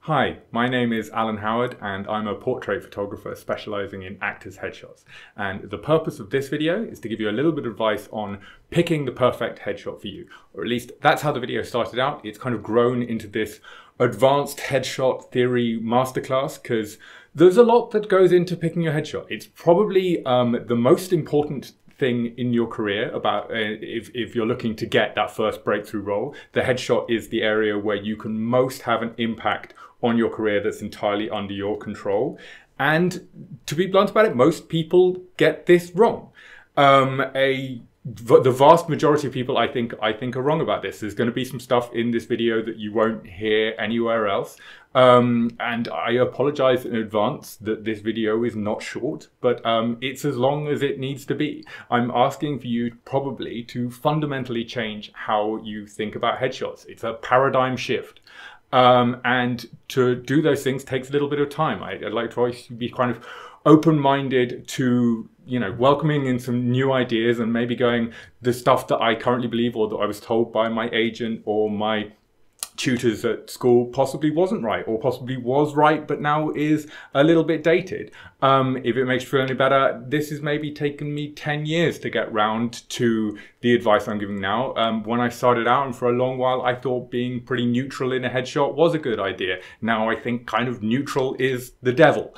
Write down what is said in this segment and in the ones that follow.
Hi, my name is Alan Howard and I'm a portrait photographer specializing in actors' headshots. And the purpose of this video is to give you a little bit of advice on picking the perfect headshot for you. Or at least that's how the video started out. It's kind of grown into this advanced headshot theory masterclass because there's a lot that goes into picking your headshot. It's probably the most important thing in your career about if you're looking to get that first breakthrough role. The headshot is the area where you can most have an impact on your career that's entirely under your control. And to be blunt about it, most people get this wrong. The vast majority of people I think are wrong about this. There's going to be some stuff in this video that you won't hear anywhere else. And I apologize in advance that this video is not short, but it's as long as it needs to be. I'm asking for you probably to fundamentally change how you think about headshots. It's a paradigm shift. And to do those things takes a little bit of time. I'd like to always be kind of open-minded to, welcoming in some new ideas and maybe going, the stuff that I currently believe or that I was told by my agent or my tutors at school possibly wasn't right, or possibly was right but now is a little bit dated. If it makes you feel any better, this has maybe taken me 10 years to get round to the advice I'm giving now. When I started out, and for a long while, I thought being pretty neutral in a headshot was a good idea. Now I think kind of neutral is the devil.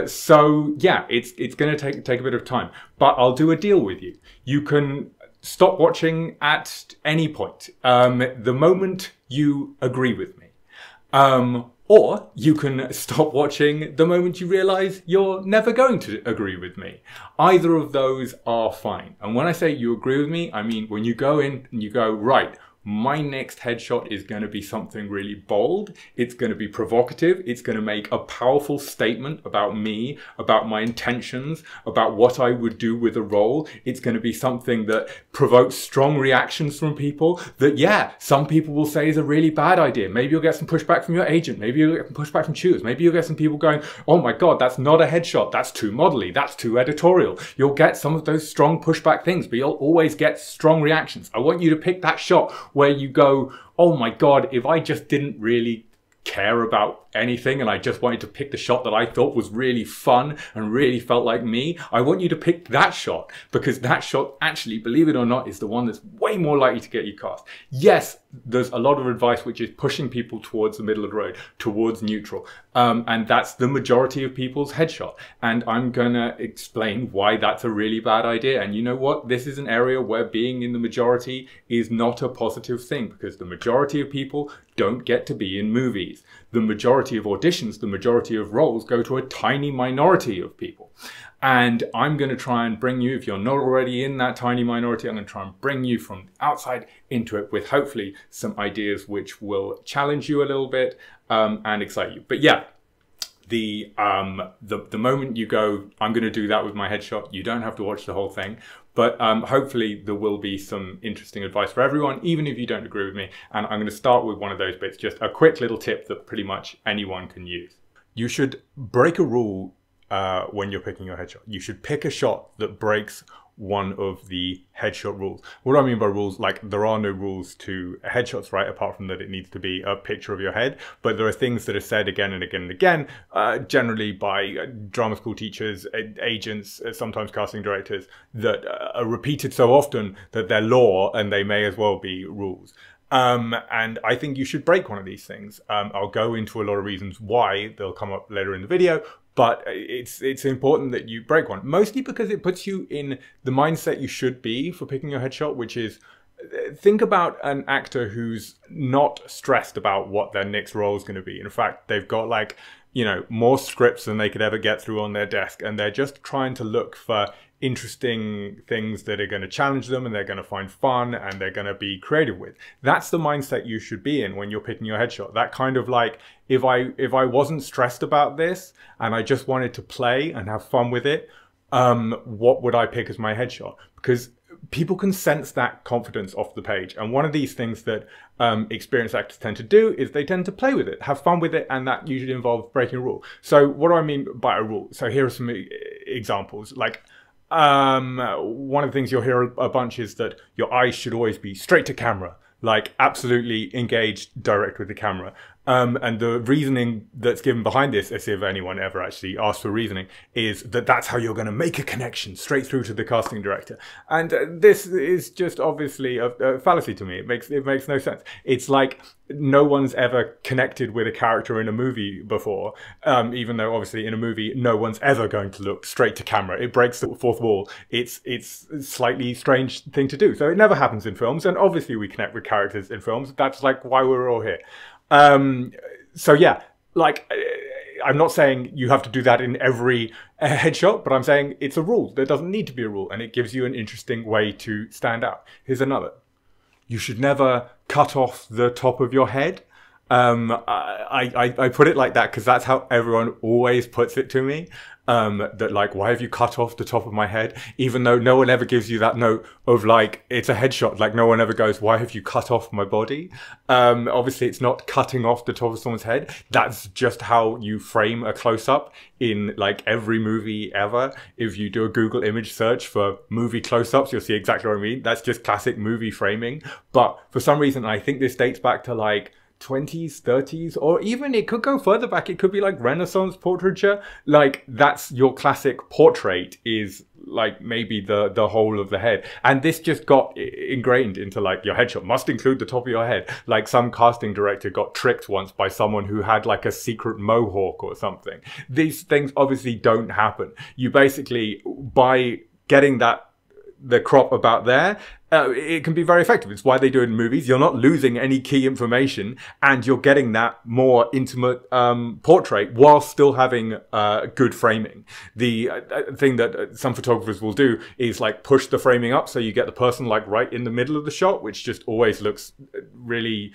So yeah, it's going to take a bit of time, but I'll do a deal with you. You can stop watching at any point, the moment you agree with me. Or you can stop watching the moment you realize you're never going to agree with me. Either of those are fine. And when I say you agree with me, I mean when you go in and you go, right, my next headshot is going to be something really bold. It's going to be provocative. It's going to make a powerful statement about me, about my intentions, about what I would do with a role. It's going to be something that provokes strong reactions from people that, yeah, some people will say is a really bad idea. Maybe you'll get some pushback from your agent. Maybe you'll get some pushback from tutors. Maybe you'll get some people going, oh my God, that's not a headshot. That's too modelly. That's too editorial. You'll get some of those strong pushback things, but you'll always get strong reactions. I want you to pick that shot where you go, oh my God, if I just didn't really care about anything and I just wanted to pick the shot that I thought was really fun and really felt like me, I want you to pick that shot, because that shot actually, believe it or not, is the one that's way more likely to get you cast. Yes, there's a lot of advice which is pushing people towards the middle of the road, towards neutral. And that's the majority of people's headshot. And I'm gonna explain why that's a really bad idea. And you know what? This is an area where being in the majority is not a positive thing, because the majority of people don't get to be in movies. The majority of auditions, the majority of roles go to a tiny minority of people. And I'm going to try and bring you, if you're not already in that tiny minority, I'm going to try and bring you from outside into it with hopefully some ideas which will challenge you a little bit and excite you. But yeah, the moment you go, I'm going to do that with my headshot, you don't have to watch the whole thing. But hopefully there will be some interesting advice for everyone, even if you don't agree with me. And I'm going to start with one of those bits, just a quick little tip that pretty much anyone can use. You should break a rule when you're picking your headshot. You should pick a shot that breaks one of the headshot rules. What do I mean by rules? Like, there are no rules to headshots, right? Apart from that it needs to be a picture of your head. But there are things that are said again and again and again, generally by drama school teachers, agents, sometimes casting directors, that are repeated so often that they're law and they may as well be rules. And I think you should break one of these things. I'll go into a lot of reasons why. They'll come up later in the video. But it's important that you break one, mostly because it puts you in the mindset you should be for picking your headshot, which is, think about an actor who's not stressed about what their next role is going to be. In fact, they've got like, more scripts than they could ever get through on their desk. And they're just trying to look for interesting things that are going to challenge them and they're going to find fun and they're going to be creative with. That's the mindset you should be in when you're picking your headshot. That kind of like, if I wasn't stressed about this and I just wanted to play and have fun with it, what would I pick as my headshot? Because people can sense that confidence off the page. And one of these things that experienced actors tend to do is they tend to play with it, have fun with it, and that usually involves breaking a rule. So what do I mean by a rule? So here are some examples. Like, one of the things you'll hear a bunch is that your eyes should always be straight to camera. like absolutely engaged direct with the camera. And the reasoning that's given behind this, as if anyone ever actually asked for reasoning, is that that's how you're going to make a connection straight through to the casting director. And this is just obviously a fallacy to me. It makes no sense. It's like no one's ever connected with a character in a movie before, even though obviously in a movie no one's ever going to look straight to camera. It breaks the fourth wall. It's a slightly strange thing to do. So it never happens in films, and obviously we connect with characters in films. That's like why we're all here. So yeah, like I'm not saying you have to do that in every headshot, but I'm saying it's a rule. There doesn't need to be a rule, and it gives you an interesting way to stand out. Here's another. You should never cut off the top of your head. I put it like that because that's how everyone always puts it to me. That like, why have you cut off the top of my head? Even though no one ever gives you that note of like, it's a headshot. Like no one ever goes, why have you cut off my body? Obviously it's not cutting off the top of someone's head. That's just how you frame a close-up in like every movie ever. If you do a Google image search for movie close-ups, you'll see exactly what I mean. That's just classic movie framing. But for some reason, I think this dates back to like 20s, 30s, or even it could go further back. It could be like Renaissance portraiture. Like that's your classic portrait is like maybe the whole of the head. And this just got ingrained into like your headshot must include the top of your head. Like some casting director got tricked once by someone who had like a secret mohawk or something. These things obviously don't happen. You basically, by getting the crop about there, it can be very effective. It's why they do it in movies. You're not losing any key information and you're getting that more intimate portrait while still having good framing. The thing that some photographers will do is like push the framing up so you get the person like right in the middle of the shot, which just always looks really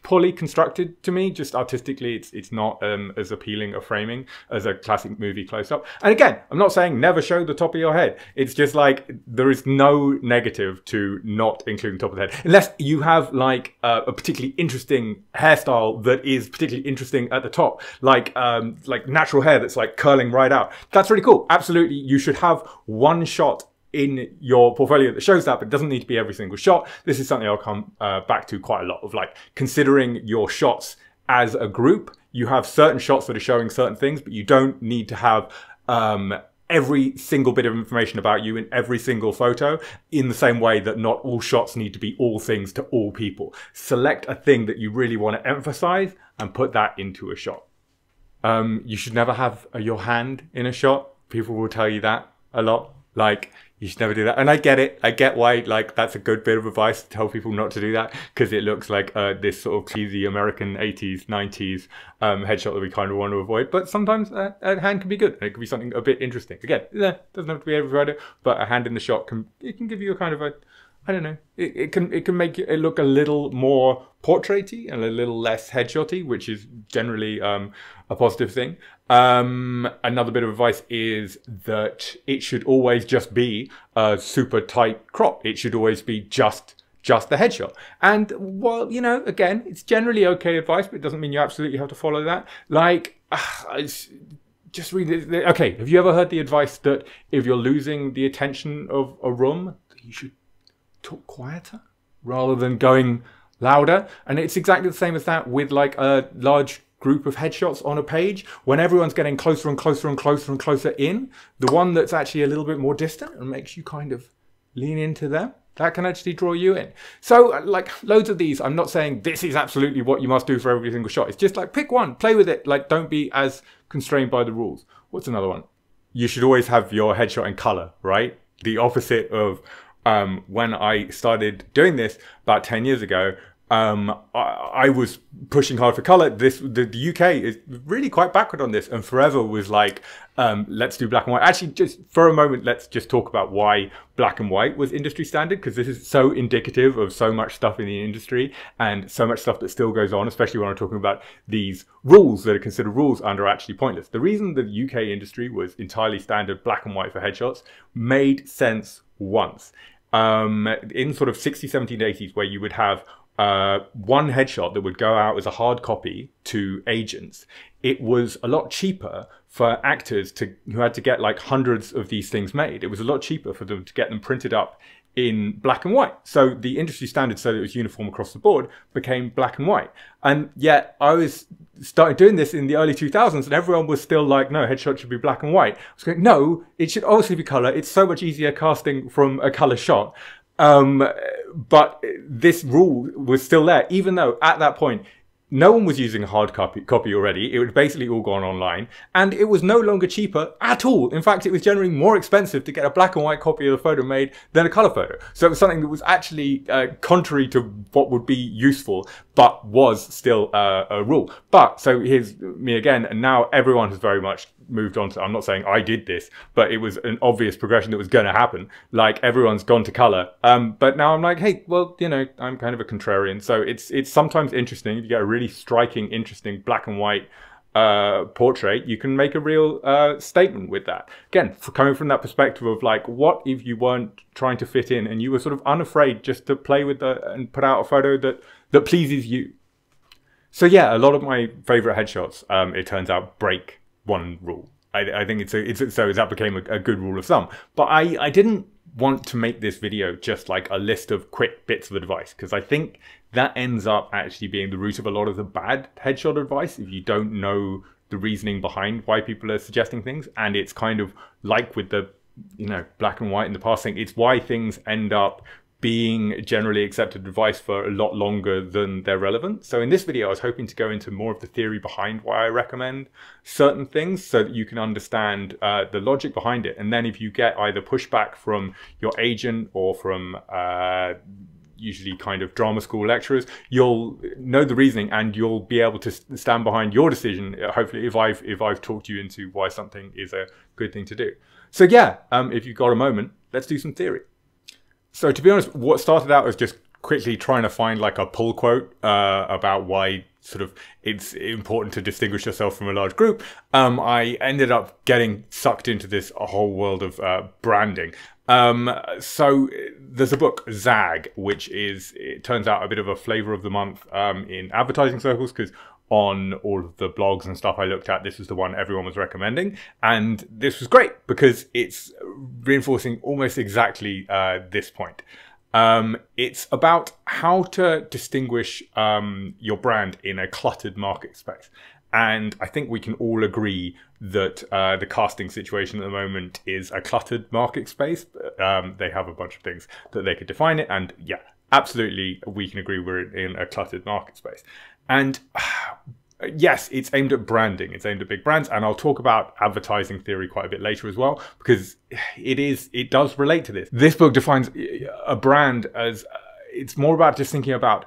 poorly constructed to me. Just artistically, it's not as appealing a framing as a classic movie close-up. And again, I'm not saying never show the top of your head. It's just like there is no negative to not including the top of the head, unless you have like a particularly interesting hairstyle that is particularly interesting at the top, like natural hair that's like curling right out. That's really cool. Absolutely, you should have one shot in your portfolio that shows that, but it doesn't need to be every single shot. This is something I'll come back to quite a lot, of like considering your shots as a group. You have certain shots that are showing certain things, but you don't need to have every single bit of information about you in every single photo, in the same way that not all shots need to be all things to all people. Select a thing that you really want to emphasize and put that into a shot. You should never have your hand in a shot. People will tell you that a lot. Like, you should never do that. And I get it. I get why, like, that's a good bit of advice to tell people not to do that, because it looks like this sort of cheesy American 80s, 90s headshot that we kind of want to avoid. But sometimes a hand can be good. And it can be something a bit interesting. Again, doesn't have to be every photo, but a hand in the shot can give you a kind of a, I don't know, it can make it look a little more portraity and a little less headshotty, which is generally a positive thing. Another bit of advice is that it should always just be a super tight crop. It should always be just the headshot. And while, you know, again, it's generally okay advice, but it doesn't mean you absolutely have to follow that. Like, just read it. Okay, have you ever heard the advice that if you're losing the attention of a room, you should talk quieter rather than going louder? And it's exactly the same as that with like a large group of headshots on a page. When everyone's getting closer and closer and closer and closer in, the one that's actually a little bit more distant and makes you kind of lean into them, that can actually draw you in. So like loads of these, I'm not saying this is absolutely what you must do for every single shot. It's just like pick one, play with it. Like don't be as constrained by the rules. What's another one? You should always have your headshot in color, right? The opposite of when I started doing this about 10 years ago. I was pushing hard for color. The UK is really quite backward on this, and forever was like, let's do black and white. Actually, just for a moment, let's just talk about why black and white was industry standard, because this is so indicative of so much stuff in the industry and so much stuff that still goes on, especially when I'm talking about these rules that are considered rules and are actually pointless. The reason the UK industry was entirely standard black and white for headshots made sense once. In sort of 60s, 70s, 80s, where you would have one headshot that would go out as a hard copy to agents. It was a lot cheaper for actors who had to get like hundreds of these things made. It was a lot cheaper for them to get them printed up in black and white. So the industry standard, so that it was uniform across the board, became black and white. And yet I started doing this in the early 2000s and everyone was still like, no, headshots should be black and white. I was going, no, it should obviously be color. It's so much easier casting from a color shot. But this rule was still there, even though at that point, no one was using a hard copy already. It was basically all gone online, and it was no longer cheaper at all. In fact, it was generally more expensive to get a black and white copy of the photo made than a color photo. So it was something that was actually contrary to what would be useful, but was still a rule. But so here's me again, and now everyone has very much moved on to, I'm not saying I did this, but it was an obvious progression that was going to happen. Like everyone's gone to color. But now I'm like, hey, well, you know, I'm kind of a contrarian. So it's sometimes interesting. If you get a really striking, interesting black and white portrait, you can make a real statement with that. Again, coming from that perspective of like, what if you weren't trying to fit in and you were sort of unafraid just to play with and put out a photo that pleases you. So yeah, a lot of my favorite headshots, it turns out, break one rule. I think so that became a good rule of thumb. But I didn't want to make this video just like a list of quick bits of advice, because I think that ends up actually being the root of a lot of the bad headshot advice if you don't know the reasoning behind why people are suggesting things. And it's kind of like with the, you know, black and white in the past thing, it's why things end up being generally accepted advice for a lot longer than they're relevant. So in this video, I was hoping to go into more of the theory behind why I recommend certain things so that you can understand the logic behind it. And then if you get either pushback from your agent or from usually kind of drama school lecturers, you'll know the reasoning and you'll be able to stand behind your decision, hopefully, if I've talked you into why something is a good thing to do. So yeah, if you've got a moment, let's do some theory. So to be honest, what started out as just quickly trying to find like a pull quote about why sort of it's important to distinguish yourself from a large group, I ended up getting sucked into this whole world of branding. So there's a book, Zag, which is, it turns out, a bit of a flavor of the month in advertising circles, because on all of the blogs and stuff I looked at, this was the one everyone was recommending. And this was great because it's reinforcing almost exactly this point. It's about how to distinguish your brand in a cluttered market space. And I think we can all agree that the casting situation at the moment is a cluttered market space. They have a bunch of things that they could define it. And yeah, absolutely, we can agree we're in a cluttered market space. And yes, it's aimed at branding. It's aimed at big brands. And I'll talk about advertising theory quite a bit later as well, because it does relate to this. This book defines a brand as, it's more about just thinking about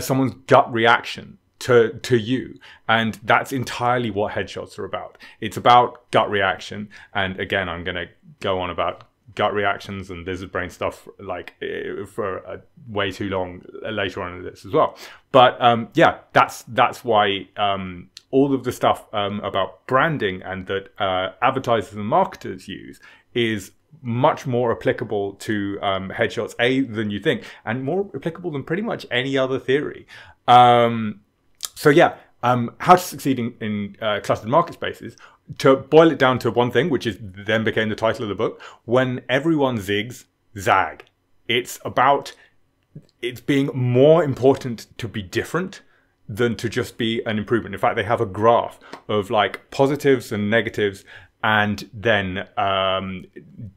someone's gut reaction to you. And that's entirely what headshots are about. It's about gut reaction. And again, I'm going to go on about gut reactions and lizard brain stuff like for way too long later on in this as well. But yeah, that's why all of the stuff about branding and that advertisers and marketers use is much more applicable to headshots than you think, and more applicable than pretty much any other theory. So yeah, how to succeed in clustered market spaces. To boil it down to one thing, which is then became the title of the book, when everyone zigs, zag. It's about it's being more important to be different than to just be an improvement. In fact, they have a graph of like positives and negatives, and then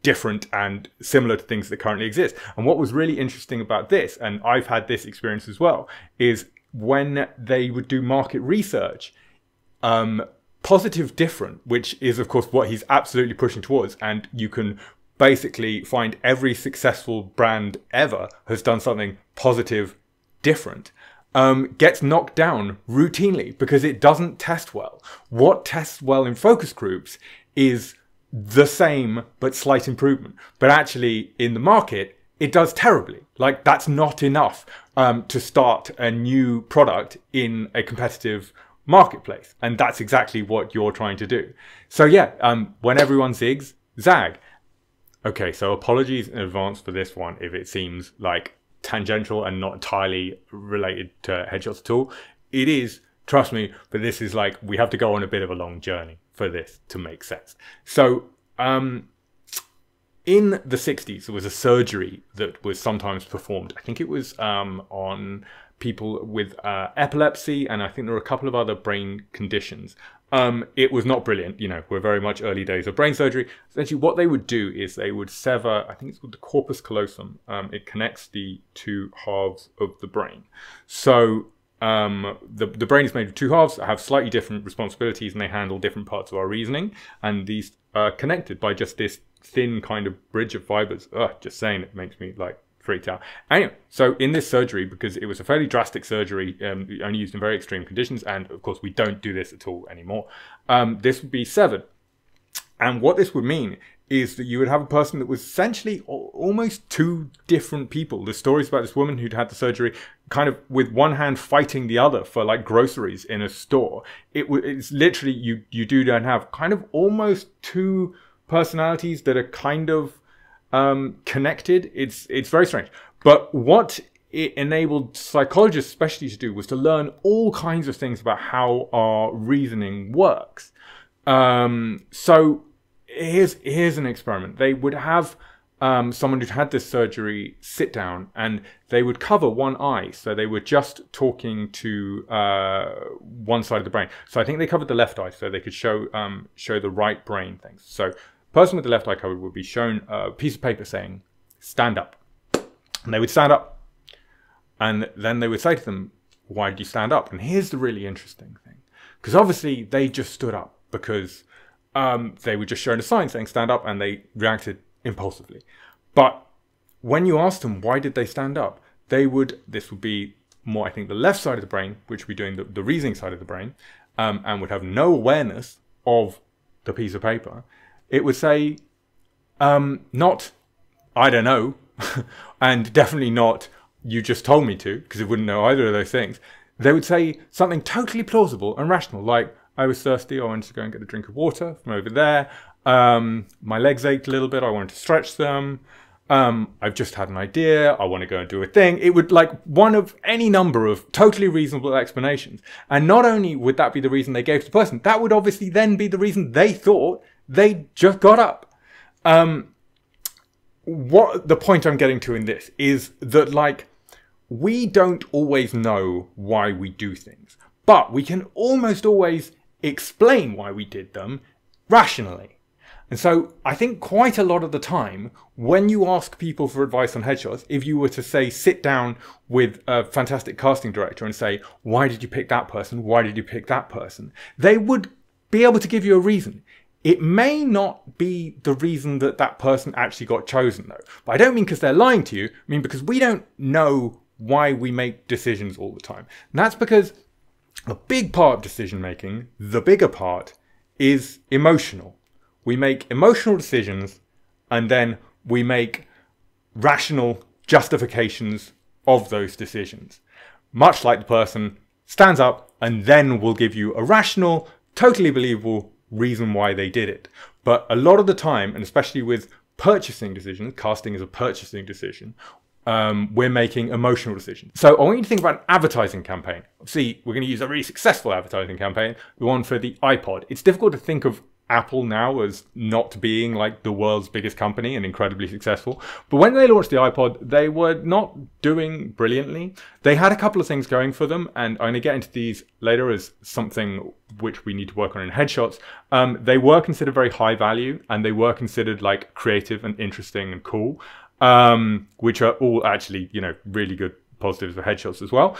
different and similar to things that currently exist. And what was really interesting about this, and I've had this experience as well, is when they would do market research, positive different, which is of course what he's absolutely pushing towards, and you can basically find every successful brand ever has done something positive different, gets knocked down routinely because it doesn't test well. What tests well in focus groups is the same but slight improvement, but actually in the market it does terribly. Like, that's not enough to start a new product in a competitive marketplace. And that's exactly what you're trying to do. So yeah, when everyone zigs, zag. Okay, so apologies in advance for this one if it seems like tangential and not entirely related to headshots at all. It is, trust me, but this is like, we have to go on a bit of a long journey for this to make sense. So in the 60s, there was a surgery that was sometimes performed. I think it was on people with epilepsy, and I think there were a couple of other brain conditions. It was not brilliant. You know, we're very much early days of brain surgery. Essentially, what they would do is they would sever, I think it's called the corpus callosum. It connects the two halves of the brain. So the brain is made of two halves that have slightly different responsibilities, and they handle different parts of our reasoning. And these are connected by just this thin kind of bridge of fibers. Just saying it makes me like freaked out. Anyway, so in this surgery, because it was a fairly drastic surgery, only used in very extreme conditions, and of course we don't do this at all anymore, this would be severed. And what this would mean is that you would have a person that was essentially almost two different people. There's stories about this woman who'd had the surgery kind of with one hand fighting the other for like groceries in a store. It's literally, you do then have kind of almost two personalities that are kind of connected. It's very strange. But what it enabled psychologists especially to do was to learn all kinds of things about how our reasoning works. So here's an experiment. They would have someone who'd had this surgery sit down, and they would cover one eye. So they were just talking to one side of the brain. So I think they covered the left eye so they could show the right brain things. So person with the left eye covered would be shown a piece of paper saying, stand up. And they would stand up. And then they would say to them, why did you stand up? And here's the really interesting thing. Because obviously they just stood up because they were just shown a sign saying stand up, and they reacted impulsively. But when you asked them why did they stand up, this would be more, I think, the left side of the brain, which would be doing the reasoning side of the brain, and would have no awareness of the piece of paper. It would say, not, I don't know, and definitely not, you just told me to, because it wouldn't know either of those things. They would say something totally plausible and rational, like, I was thirsty, I wanted to go and get a drink of water from over there. My legs ached a little bit, I wanted to stretch them. I've just had an idea, I want to go and do a thing. It would, like, one of any number of totally reasonable explanations. And not only would that be the reason they gave to the person, that would obviously then be the reason they thought they just got up. What the point I'm getting to in this is that, like, we don't always know why we do things, but we can almost always explain why we did them rationally. And so I think quite a lot of the time, when you ask people for advice on headshots, if you were to say, sit down with a fantastic casting director and say, why did you pick that person? Why did you pick that person? They would be able to give you a reason. It may not be the reason that that person actually got chosen, though. But I don't mean because they're lying to you. I mean because we don't know why we make decisions all the time. And that's because a big part of decision making, the bigger part, is emotional. We make emotional decisions, and then we make rational justifications of those decisions. Much like the person stands up and then will give you a rational, totally believable reason why they did it. But a lot of the time, and especially with purchasing decisions, casting is a purchasing decision, we're making emotional decisions. So I want you to think about an advertising campaign. See, we're going to use a really successful advertising campaign, the one for the iPod. It's difficult to think of Apple now as not being like the world's biggest company and incredibly successful. But when they launched the iPod, they were not doing brilliantly. They had a couple of things going for them, and I'm going to get into these later as something which we need to work on in headshots. They were considered very high value, and they were considered like creative and interesting and cool, which are all actually, you know, really good positives for headshots as well.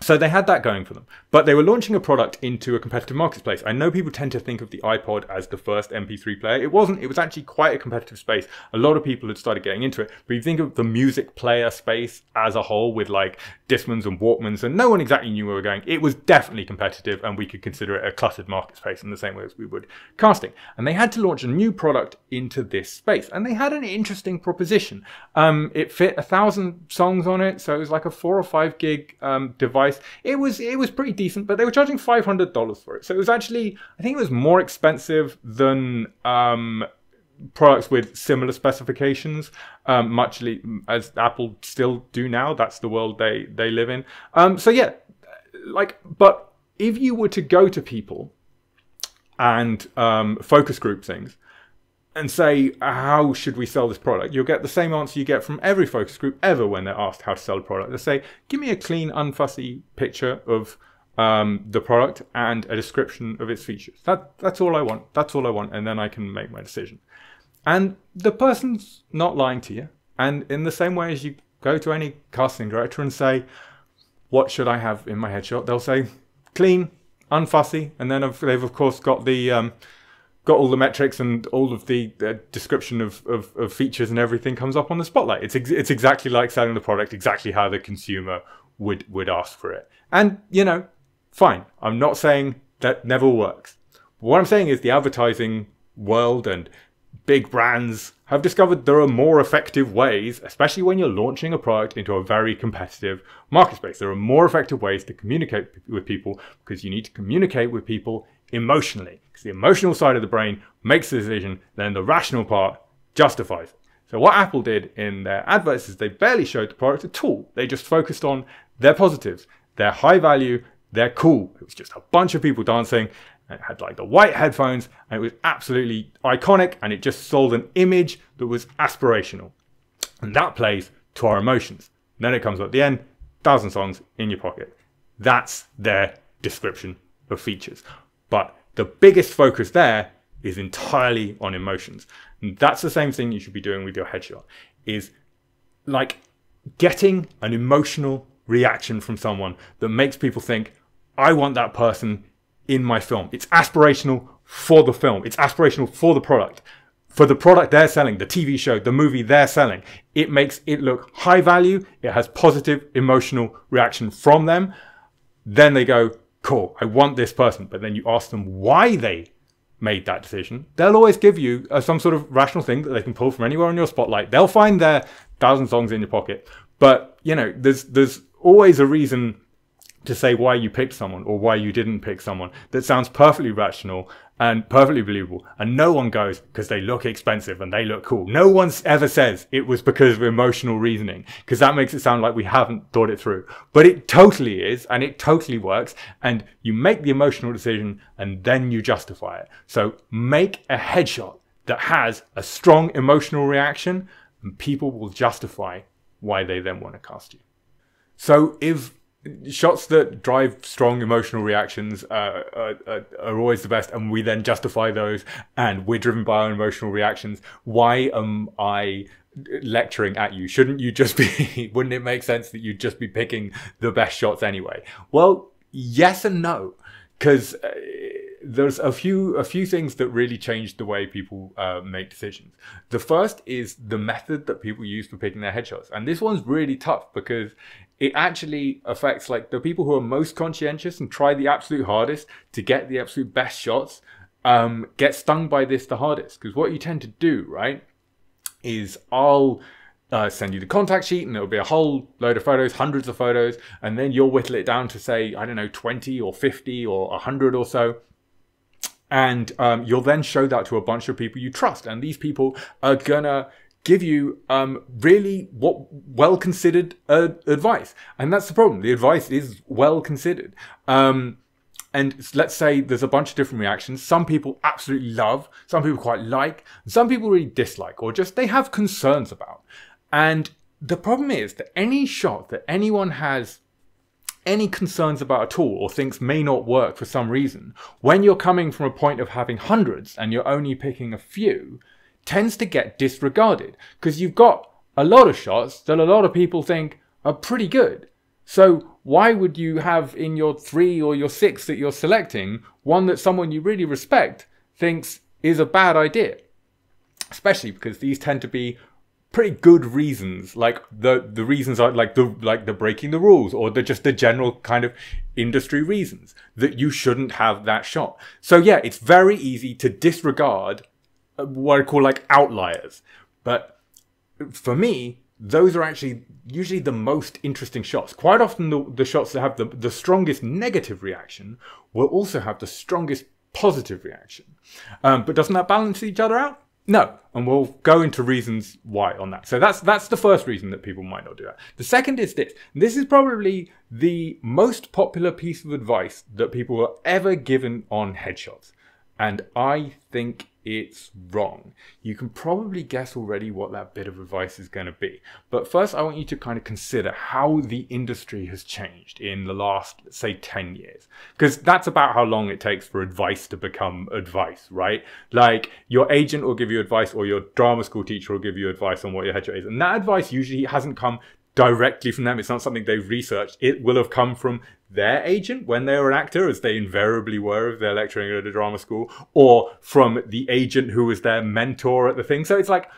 So they had that going for them, but they were launching a product into a competitive marketplace. I know people tend to think of the iPod as the first MP3 player. It wasn't. It was actually quite a competitive space. A lot of people had started getting into it, but you think of the music player space as a whole with like Discmans and Walkmans, and no one exactly knew where we were going. It was definitely competitive, and we could consider it a cluttered market space in the same way as we would casting. And they had to launch a new product into this space, and they had an interesting proposition. It fit 1,000 songs on it, so it was like a 4 or 5 gig device. It was pretty decent, but they were charging $500 for it. So it was actually, I think it was more expensive than products with similar specifications, much as Apple still do now. That's the world they live in. So yeah, like, but if you were to go to people and focus group things, and say, how should we sell this product? You'll get the same answer you get from every focus group ever when they're asked how to sell a product. They say, give me a clean, unfussy picture of the product and a description of its features. That's all I want. That's all I want. And then I can make my decision. And the person's not lying to you. And in the same way as you go to any casting director and say, what should I have in my headshot? They'll say, clean, unfussy. And then they've of course got the got all the metrics and all of the description of features and everything comes up on the spotlight. It's exactly like selling the product, exactly how the consumer would ask for it. And, you know, fine. I'm not saying that never works. But what I'm saying is the advertising world and big brands have discovered there are more effective ways, especially when you're launching a product into a very competitive market space. There are more effective ways to communicate with people because you need to communicate with people emotionally. Because the emotional side of the brain makes the decision, then the rational part justifies it. So what Apple did in their adverts is they barely showed the product at all. They just focused on their positives. They're high value, they're cool. It was just a bunch of people dancing. It had like the white headphones and it was absolutely iconic and it just sold an image that was aspirational. And that plays to our emotions. And then it comes at the end, 1,000 songs in your pocket. That's their description of features. But the biggest focus there is entirely on emotions. And that's the same thing you should be doing with your headshot, is like getting an emotional reaction from someone that makes people think, I want that person in my film. It's aspirational for the film. It's aspirational for the product they're selling, the TV show, the movie they're selling. It makes it look high value. It has positive emotional reaction from them. Then they go, cool, I want this person. But then you ask them why they made that decision. They'll always give you some sort of rational thing that they can pull from anywhere on your spotlight. They'll find their 1,000 songs in your pocket. But, you know, there's always a reason to say why you picked someone or why you didn't pick someone that sounds perfectly rational and perfectly believable. And no one goes because they look expensive and they look cool. No one ever says it was because of emotional reasoning, because that makes it sound like we haven't thought it through. But it totally is, and it totally works. And you make the emotional decision and then you justify it. So make a headshot that has a strong emotional reaction and people will justify why they then want to cast you. So if shots that drive strong emotional reactions are always the best, and we then justify those, and we're driven by our emotional reactions, why am I lecturing at you? Shouldn't you just be, wouldn't it make sense that you'd just be picking the best shots anyway? Well, yes and no, because there's a few things that really changed the way people make decisions. The first is the method that people use for picking their headshots. And this one's really tough because it actually affects like the people who are most conscientious and try the absolute hardest to get the absolute best shots, get stung by this the hardest. Because what you tend to do, right, is I'll send you the contact sheet and it'll be a whole load of photos, hundreds of photos, and then you'll whittle it down to say, I don't know, 20 or 50 or 100 or so. And you'll then show that to a bunch of people you trust. And these people are gonna give you really well-considered advice. And that's the problem. The advice is well-considered. And let's say there's a bunch of different reactions. Some people absolutely love, some people quite like, and some people really dislike, or just they have concerns about. And the problem is that any shot that anyone has any concerns about at all, or thinks may not work for some reason, when you're coming from a point of having hundreds and you're only picking a few, tends to get disregarded, because you've got a lot of shots that a lot of people think are pretty good. So why would you have in your 3 or your 6 that you're selecting one that someone you really respect thinks is a bad idea? Especially because these tend to be pretty good reasons, like the reasons are like the breaking the rules, or just the general kind of industry reasons that you shouldn't have that shot. So yeah, it's very easy to disregard what I call like outliers. But for me, those are actually usually the most interesting shots. Quite often the shots that have the strongest negative reaction will also have the strongest positive reaction. But doesn't that balance each other out? No, and we'll go into reasons why on that. So that's the first reason that people might not do that. The second is this. This is probably the most popular piece of advice that people are ever given on headshots. And I think it's wrong. You can probably guess already what that bit of advice is going to be. But first, I want you to kind of consider how the industry has changed in the last, say, 10 years. Because that's about how long it takes for advice to become advice, right? Like, your agent will give you advice, or your drama school teacher will give you advice on what your headshot is. And that advice usually hasn't come directly from them. It's not something they've researched. It will have come from their agent when they were an actor, as they invariably were if they're lecturing at a drama school, or from the agent who was their mentor at the thing. So it's like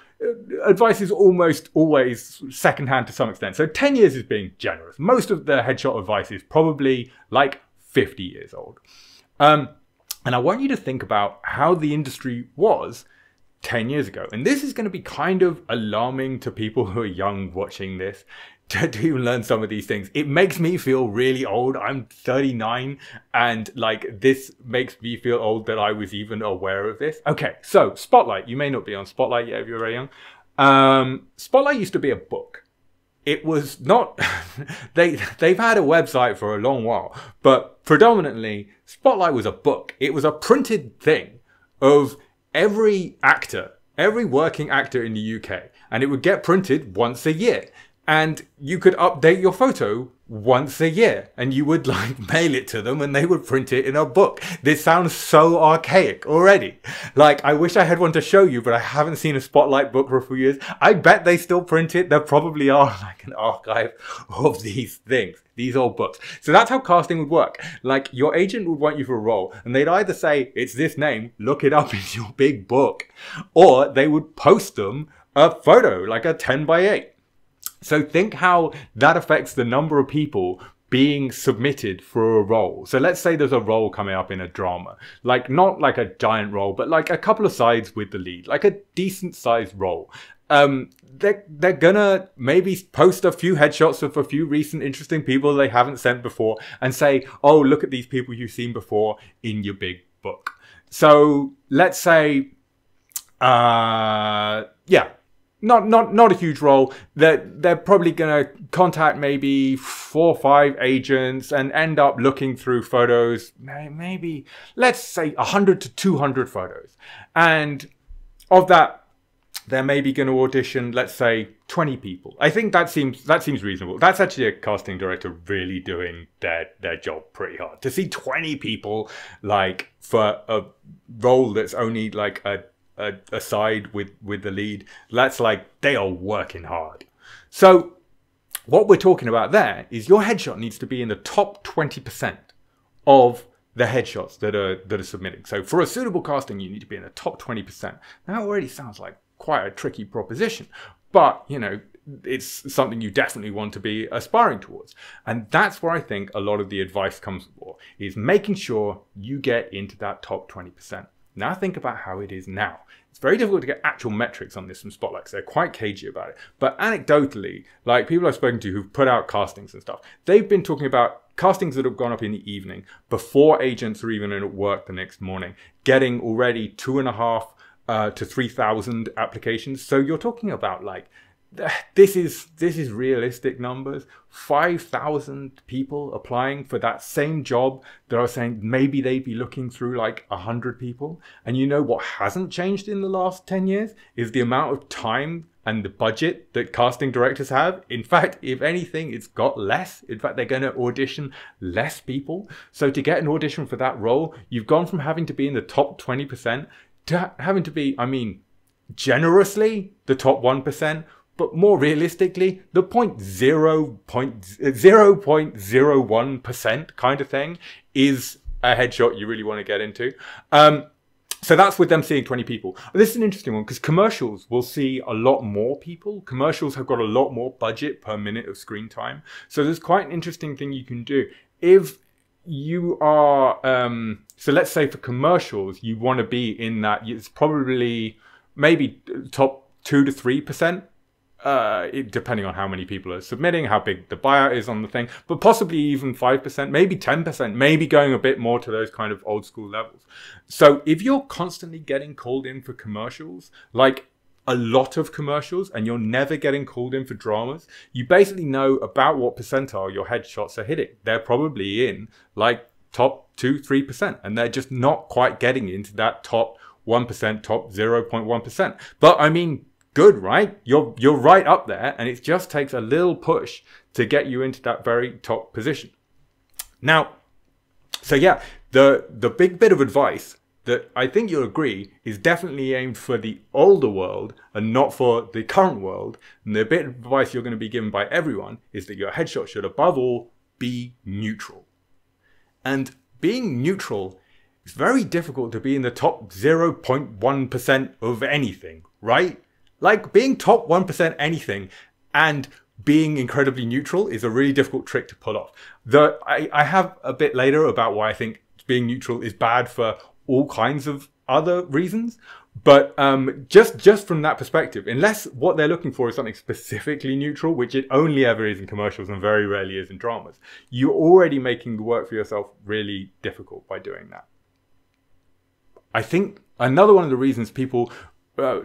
advice is almost always secondhand to some extent. So 10 years is being generous. Most of the headshot advice is probably like 50 years old. And I want you to think about how the industry was 10 years ago. And this is going to be kind of alarming to people who are young watching this, to even learn some of these things. It makes me feel really old. I'm 39, and like this makes me feel old that I was even aware of this. Okay, so Spotlight. You may not be on Spotlight yet if you're very young. Spotlight used to be a book. It was not, they've had a website for a long while, but predominantly Spotlight was a book. It was a printed thing of every actor, every working actor in the UK, and it would get printed once a year. And you could update your photo once a year, and you would like mail it to them and they would print it in a book. This sounds so archaic already. Like, I wish I had one to show you, but I haven't seen a Spotlight book for a few years. I bet they still print it. There probably are like an archive of these things, these old books. So that's how casting would work. Like, your agent would want you for a role, and they'd either say, it's this name, look it up in your big book, or they would post them a photo, like a 10x8. So think how that affects the number of people being submitted for a role. So let's say there's a role coming up in a drama, like not like a giant role, but like a couple of sides with the lead, like a decent sized role. They're gonna maybe post a few headshots of a few recent interesting people they haven't sent before and say, oh, look at these people you've seen before in your big book. So let's say, yeah. Not a huge role. They're probably going to contact maybe 4 or 5 agents and end up looking through photos, maybe, let's say 100 to 200 photos. And of that, they're maybe going to audition, let's say 20 people. I think that seems reasonable. That's actually a casting director really doing their job pretty hard. To see 20 people like for a role that's only like a side with the lead, that's like they are working hard. So what we're talking about there is your headshot needs to be in the top 20% of the headshots that are submitting. So for a suitable casting, you need to be in the top 20%. Now, that already sounds like quite a tricky proposition, but you know, it's something you definitely want to be aspiring towards. And that's where I think a lot of the advice comes for, is making sure you get into that top 20%. Now think about how it is now. It's very difficult to get actual metrics on this from Spotlight, so they're quite cagey about it. But anecdotally, like people I've spoken to who've put out castings and stuff, they've been talking about castings that have gone up in the evening before agents are even at work the next morning, getting already 2,500 to 3,000 applications. So you're talking about like, this is realistic numbers. 5,000 people applying for that same job that I was saying maybe they'd be looking through like 100 people. And you know what hasn't changed in the last 10 years is the amount of time and the budget that casting directors have. In fact, if anything, it's got less. In fact, they're going to audition less people. So to get an audition for that role, you've gone from having to be in the top 20% to having to be, I mean, generously the top 1%. But more realistically, the 0.01% kind of thing is a headshot you really want to get into. So that's with them seeing 20 people. This is an interesting one because commercials will see a lot more people. Commercials have got a lot more budget per minute of screen time. So there's quite an interesting thing you can do. If you are, so let's say for commercials, you want to be in that, it's probably maybe top 2 to 3%. Depending on how many people are submitting, how big the buyout is on the thing, but possibly even 5%, maybe 10%, maybe going a bit more to those kind of old school levels. So if you're constantly getting called in for commercials, like a lot of commercials, and you're never getting called in for dramas, you basically know about what percentile your headshots are hitting. They're probably in like top 2-3%, and they're just not quite getting into that top 1%, top 0.1%. But I mean, good, right? You're right up there, and it just takes a little push to get you into that very top position. Now, so yeah, the big bit of advice that I think you'll agree is definitely aimed for the older world and not for the current world. And the bit of advice you're going to be given by everyone is that your headshot should above all be neutral. And being neutral is very difficult to be in the top 0.1% of anything, right? Like being top 1% anything and being incredibly neutral is a really difficult trick to pull off. I have a bit later about why I think being neutral is bad for all kinds of other reasons. But just from that perspective, unless what they're looking for is something specifically neutral, which it only ever is in commercials and very rarely is in dramas, you're already making the work for yourself really difficult by doing that. I think another one of the reasons people are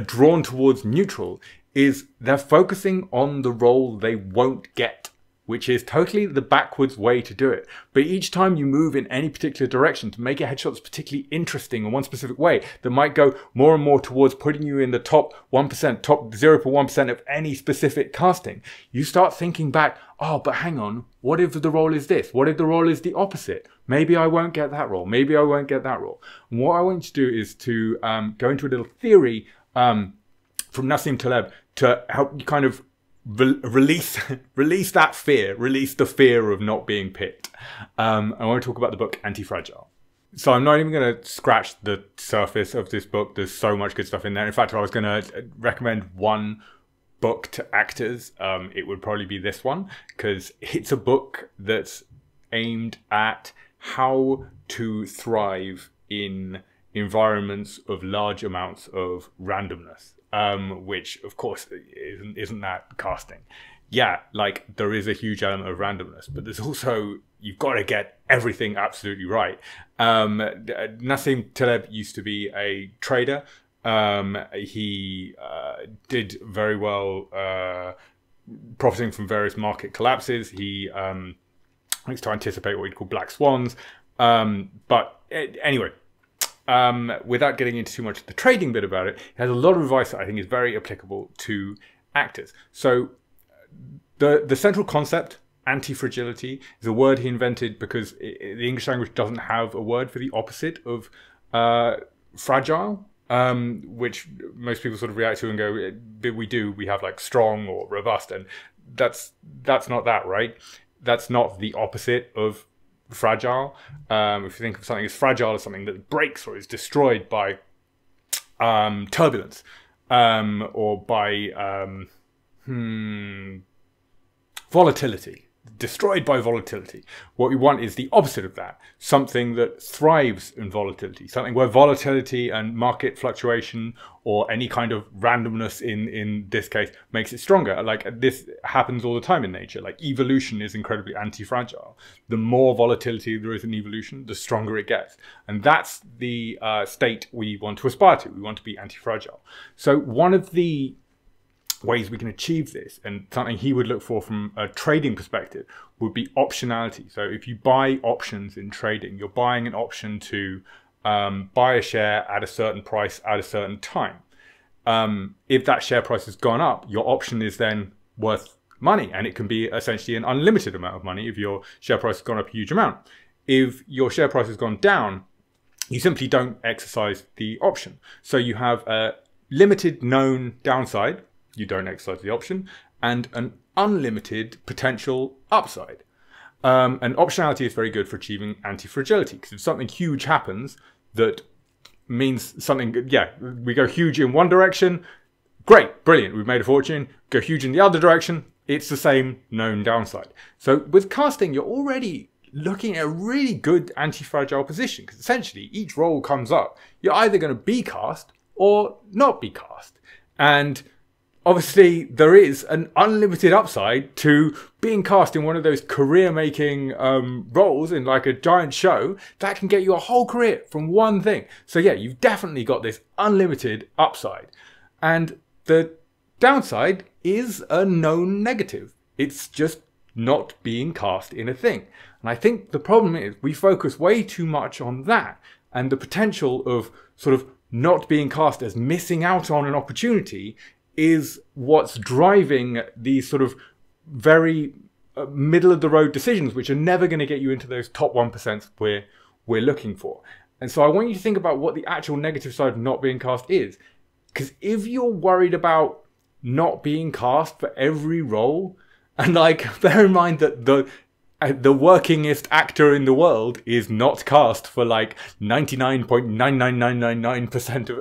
drawn towards neutral is they're focusing on the role they won't get, which is totally the backwards way to do it. But each time you move in any particular direction to make your headshots particularly interesting in one specific way that might go more and more towards putting you in the top 1%, top 0.1% of any specific casting, you start thinking back, oh, but hang on, what if the role is this? What if the role is the opposite? Maybe I won't get that role. Maybe I won't get that role. And what I want you to do is to go into a little theory from Nassim Taleb to help you kind of release that fear, release the fear of not being picked. I want to talk about the book Anti-Fragile. So I'm not even going to scratch the surface of this book. There's so much good stuff in there. In fact, if I was going to recommend one book to actors, it would probably be this one, because it's a book that's aimed at how to thrive in environments of large amounts of randomness. Which of course isn't that casting. Yeah, like there is a huge element of randomness, but there's also, you've got to get everything absolutely right. Nassim Taleb used to be a trader. He did very well profiting from various market collapses. He likes to anticipate what we'd call black swans. But anyway, without getting into too much of the trading bit about it, it has a lot of advice that I think is very applicable to actors. So the central concept, anti-fragility, is a word he invented because the English language doesn't have a word for the opposite of fragile, which most people sort of react to and go, but we have like strong or robust, and that's not that, right? That's not the opposite of fragile. If you think of something as fragile as something that breaks or is destroyed by turbulence, or by volatility, destroyed by volatility. What we want is the opposite of that, something that thrives in volatility, something where volatility and market fluctuation or any kind of randomness in this case makes it stronger. Like this happens all the time in nature. Like evolution is incredibly anti-fragile. The more volatility there is in evolution, the stronger it gets. And that's the state we want to aspire to. We want to be anti-fragile. So one of the ways we can achieve this, and something he would look for from a trading perspective, would be optionality. So if you buy options in trading, you're buying an option to buy a share at a certain price at a certain time. If that share price has gone up, your option is then worth money, and it can be essentially an unlimited amount of money if your share price has gone up a huge amount. If your share price has gone down, you simply don't exercise the option. So you have a limited known downside, you don't exercise the option, and an unlimited potential upside. And optionality is very good for achieving anti-fragility, because if something huge happens that means something, yeah, we go huge in one direction, great, brilliant, we've made a fortune. Go huge in the other direction, it's the same known downside. So with casting, you're already looking at a really good anti-fragile position, because essentially each role comes up, you're either going to be cast or not be cast. And obviously, there is an unlimited upside to being cast in one of those career-making roles in like a giant show that can get you a whole career from one thing. So yeah, you've definitely got this unlimited upside. And the downside is a known negative. It's just not being cast in a thing. And I think the problem is we focus way too much on that, and the potential of sort of not being cast as missing out on an opportunity is what's driving these sort of very middle of the road decisions, which are never going to get you into those top 1% we're looking for. And so I want you to think about what the actual negative side of not being cast is. Because if you're worried about not being cast for every role, and like bear in mind that the workingest actor in the world is not cast for like 99.99999% of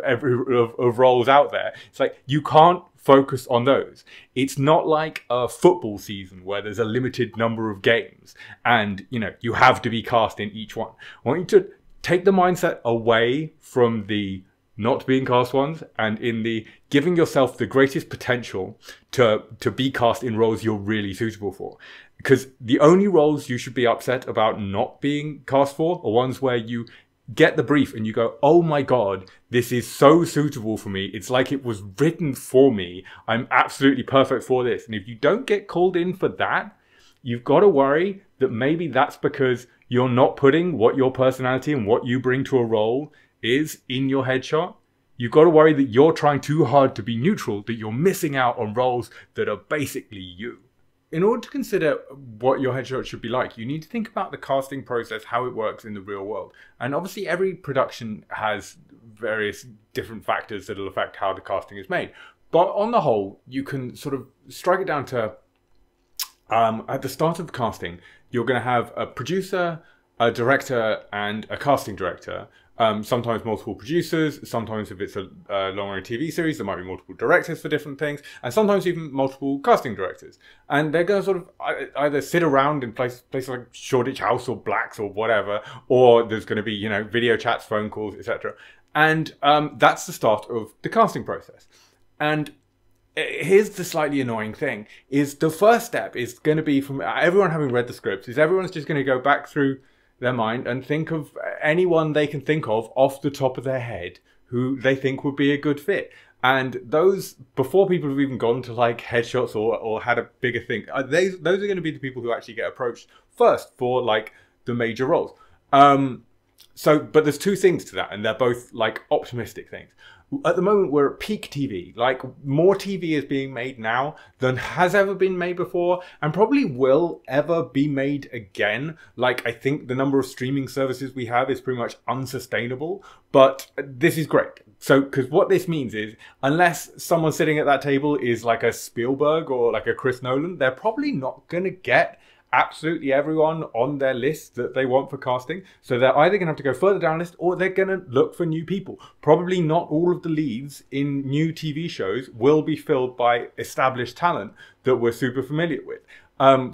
of roles out there. It's like you can't focus on those. It's not like a football season where there's a limited number of games and you have to be cast in each one. I want you to take the mindset away from the not being cast ones and in the giving yourself the greatest potential to be cast in roles you're really suitable for. Because the only roles you should be upset about not being cast for are ones where you get the brief and you go, oh my God, this is so suitable for me. It's like it was written for me. I'm absolutely perfect for this. And if you don't get called in for that, you've got to worry that maybe that's because you're not putting what your personality and what you bring to a role is in your headshot. You've got to worry that you're trying too hard to be neutral, that you're missing out on roles that are basically you. In order to consider what your headshot should be like, you need to think about the casting process, how it works in the real world. And obviously every production has various different factors that will affect how the casting is made. But on the whole, you can sort of strike it down to, at the start of casting, you're going to have a producer, a director, and a casting director. Sometimes multiple producers, sometimes if it's a long-running TV series, there might be multiple directors for different things, and sometimes even multiple casting directors. And they're going to sort of either sit around in places like Shoreditch House or Blacks or whatever, or there's going to be, video chats, phone calls, etc. And that's the start of the casting process. And here's the slightly annoying thing, is the first step is going to be from everyone having read the scripts, is everyone's just going to go back through their mind and think of anyone they can think of off the top of their head who they think would be a good fit. And those, before people have even gone to like headshots or had a bigger thing, those are going to be the people who actually get approached first for like the major roles. But there's two things to that, and they're both like optimistic things. At the moment, we're at peak TV. Like, more TV is being made now than has ever been made before, and probably will ever be made again. Like, I think the number of streaming services we have is pretty much unsustainable, but this is great. So, because what this means is, unless someone sitting at that table is like a Spielberg or like a Chris Nolan, they're probably not going to get absolutely everyone on their list that they want for casting. So they're either going to have to go further down the list, or they're going to look for new people. Probably not all of the leads in new TV shows will be filled by established talent that we're super familiar with.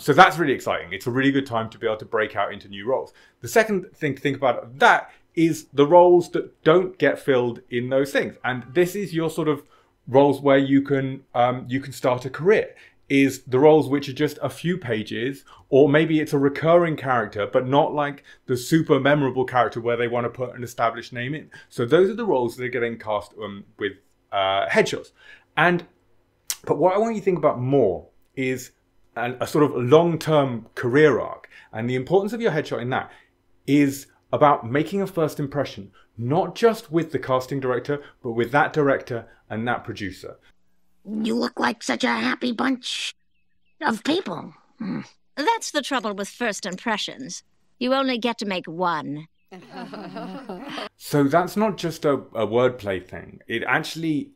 So that's really exciting. It's a really good time to be able to break out into new roles. The second thing to think about that is the roles that don't get filled in those things. And this is your sort of roles where you can start a career. Is the roles which are just a few pages, or maybe it's a recurring character, but not like the super memorable character where they want to put an established name in. So those are the roles that are getting cast with headshots. But what I want you to think about more is a sort of long-term career arc. And the importance of your headshot in that is about making a first impression, not just with the casting director, but with that director and that producer. You look like such a happy bunch of people. That's the trouble with first impressions. You only get to make one. So that's not just a wordplay thing. It actually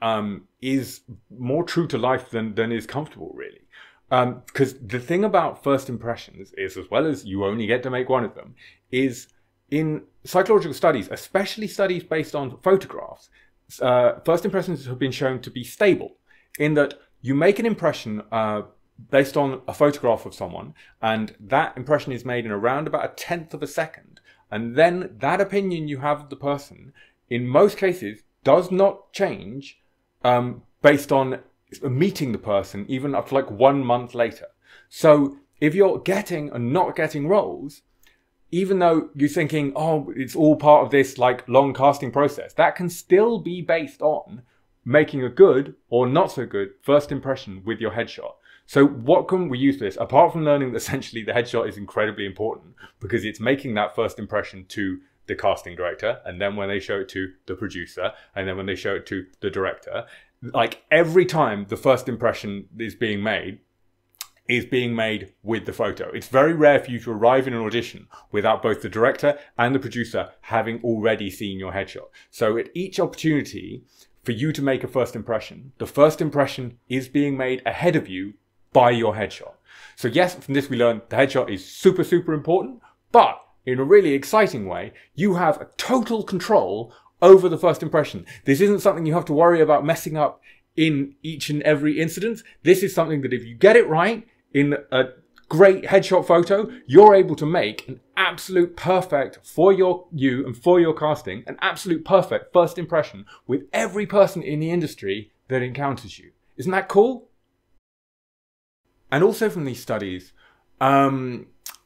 is more true to life than is comfortable, really. Because the thing about first impressions is, as well as you only get to make one of them, is in psychological studies, especially studies based on photographs, first impressions have been shown to be stable. In that you make an impression based on a photograph of someone, and that impression is made in around about 1/10 of a second. And then that opinion you have of the person, in most cases, does not change based on meeting the person, even up to like 1 month later. So if you're getting and not getting roles, even though you're thinking, oh, it's all part of this like long casting process, that can still be based on making a good or not so good first impression with your headshot. So what can we use this? Apart from learning that essentially the headshot is incredibly important because it's making that first impression to the casting director, and then when they show it to the producer, and then when they show it to the director, like every time the first impression is being made with the photo. It's very rare for you to arrive in an audition without both the director and the producer having already seen your headshot. So at each opportunity for you to make a first impression, the first impression is being made ahead of you by your headshot. So yes, from this we learned the headshot is super, super important, but in a really exciting way, you have a total control over the first impression. This isn't something you have to worry about messing up in each and every incident. This is something that if you get it right in a great headshot photo, you're able to make an absolute perfect for you and for your casting, an absolute perfect first impression with every person in the industry that encounters you. Isn't that cool? And also from these studies,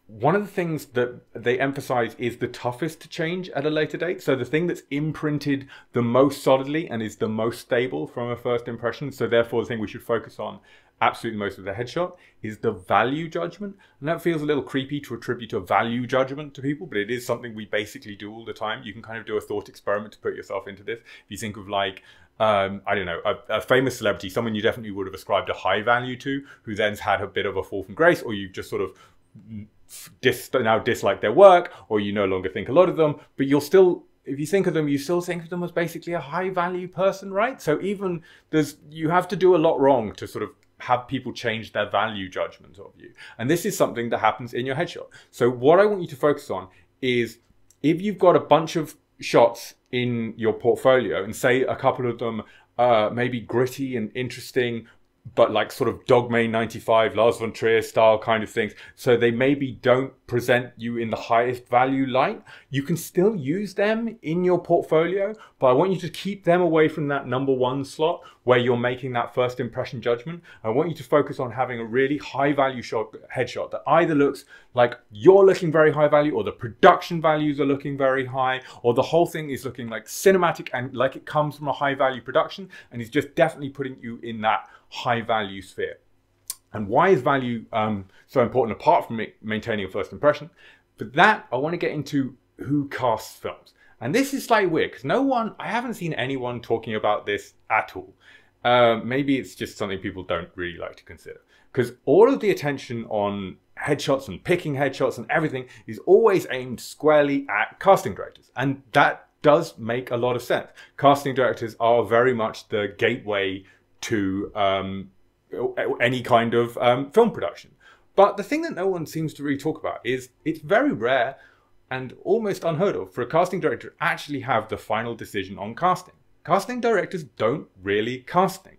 one of the things that they emphasize is the toughest to change at a later date. So the thing that's imprinted the most solidly and is the most stable from a first impression, so therefore the thing we should focus on absolutely most of the headshot, is the value judgment. And that feels a little creepy to attribute a value judgment to people, but it is something we basically do all the time. You can kind of do a thought experiment to put yourself into this. If you think of like, I don't know, a famous celebrity, someone you definitely would have ascribed a high value to, who then's had a bit of a fall from grace, or you've just sort of now dislike their work, or you no longer think a lot of them, but you'll still, if you think of them, you still think of them as basically a high value person, right? So even you have to do a lot wrong to sort of have people change their value judgment of you. And this is something that happens in your headshot. So what I want you to focus on is, if you've got a bunch of shots in your portfolio and say a couple of them maybe gritty and interesting, but like sort of Dogma 95, Lars von Trier style kind of things, so they maybe don't present you in the highest value light, you can still use them in your portfolio, but I want you to keep them away from that #1 slot where you're making that first impression judgment. I want you to focus on having a really high value headshot that either looks like you're looking very high value, or the production values are looking very high, or the whole thing is looking like cinematic and like it comes from a high value production and is just definitely putting you in that high value sphere. And why is value so important apart from maintaining a first impression? For that, I want to get into who casts films. And this is slightly weird because I haven't seen anyone talking about this at all. Maybe it's just something people don't really like to consider, because all of the attention on headshots and picking headshots and everything is always aimed squarely at casting directors. And that does make a lot of sense. Casting directors are very much the gateway to any kind of film production. But the thing that no one seems to really talk about is it's very rare and almost unheard of for a casting director to actually have the final decision on casting. Casting directors don't really cast things.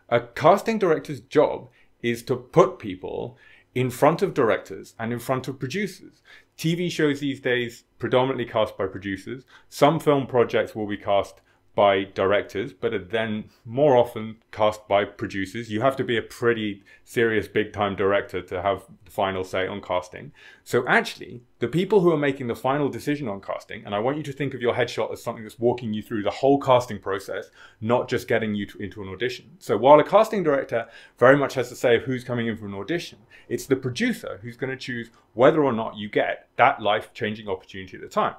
A casting director's job is to put people in front of directors and in front of producers. TV shows these days predominantly cast by producers. Some film projects will be cast by directors, but are then more often cast by producers. You have to be a pretty serious big time director to have the final say on casting. So actually, the people who are making the final decision on casting, and I want you to think of your headshot as something that's walking you through the whole casting process, not just getting you into an audition. So while a casting director very much has to say of who's coming in for an audition, it's the producer who's going to choose whether or not you get that life-changing opportunity at the time.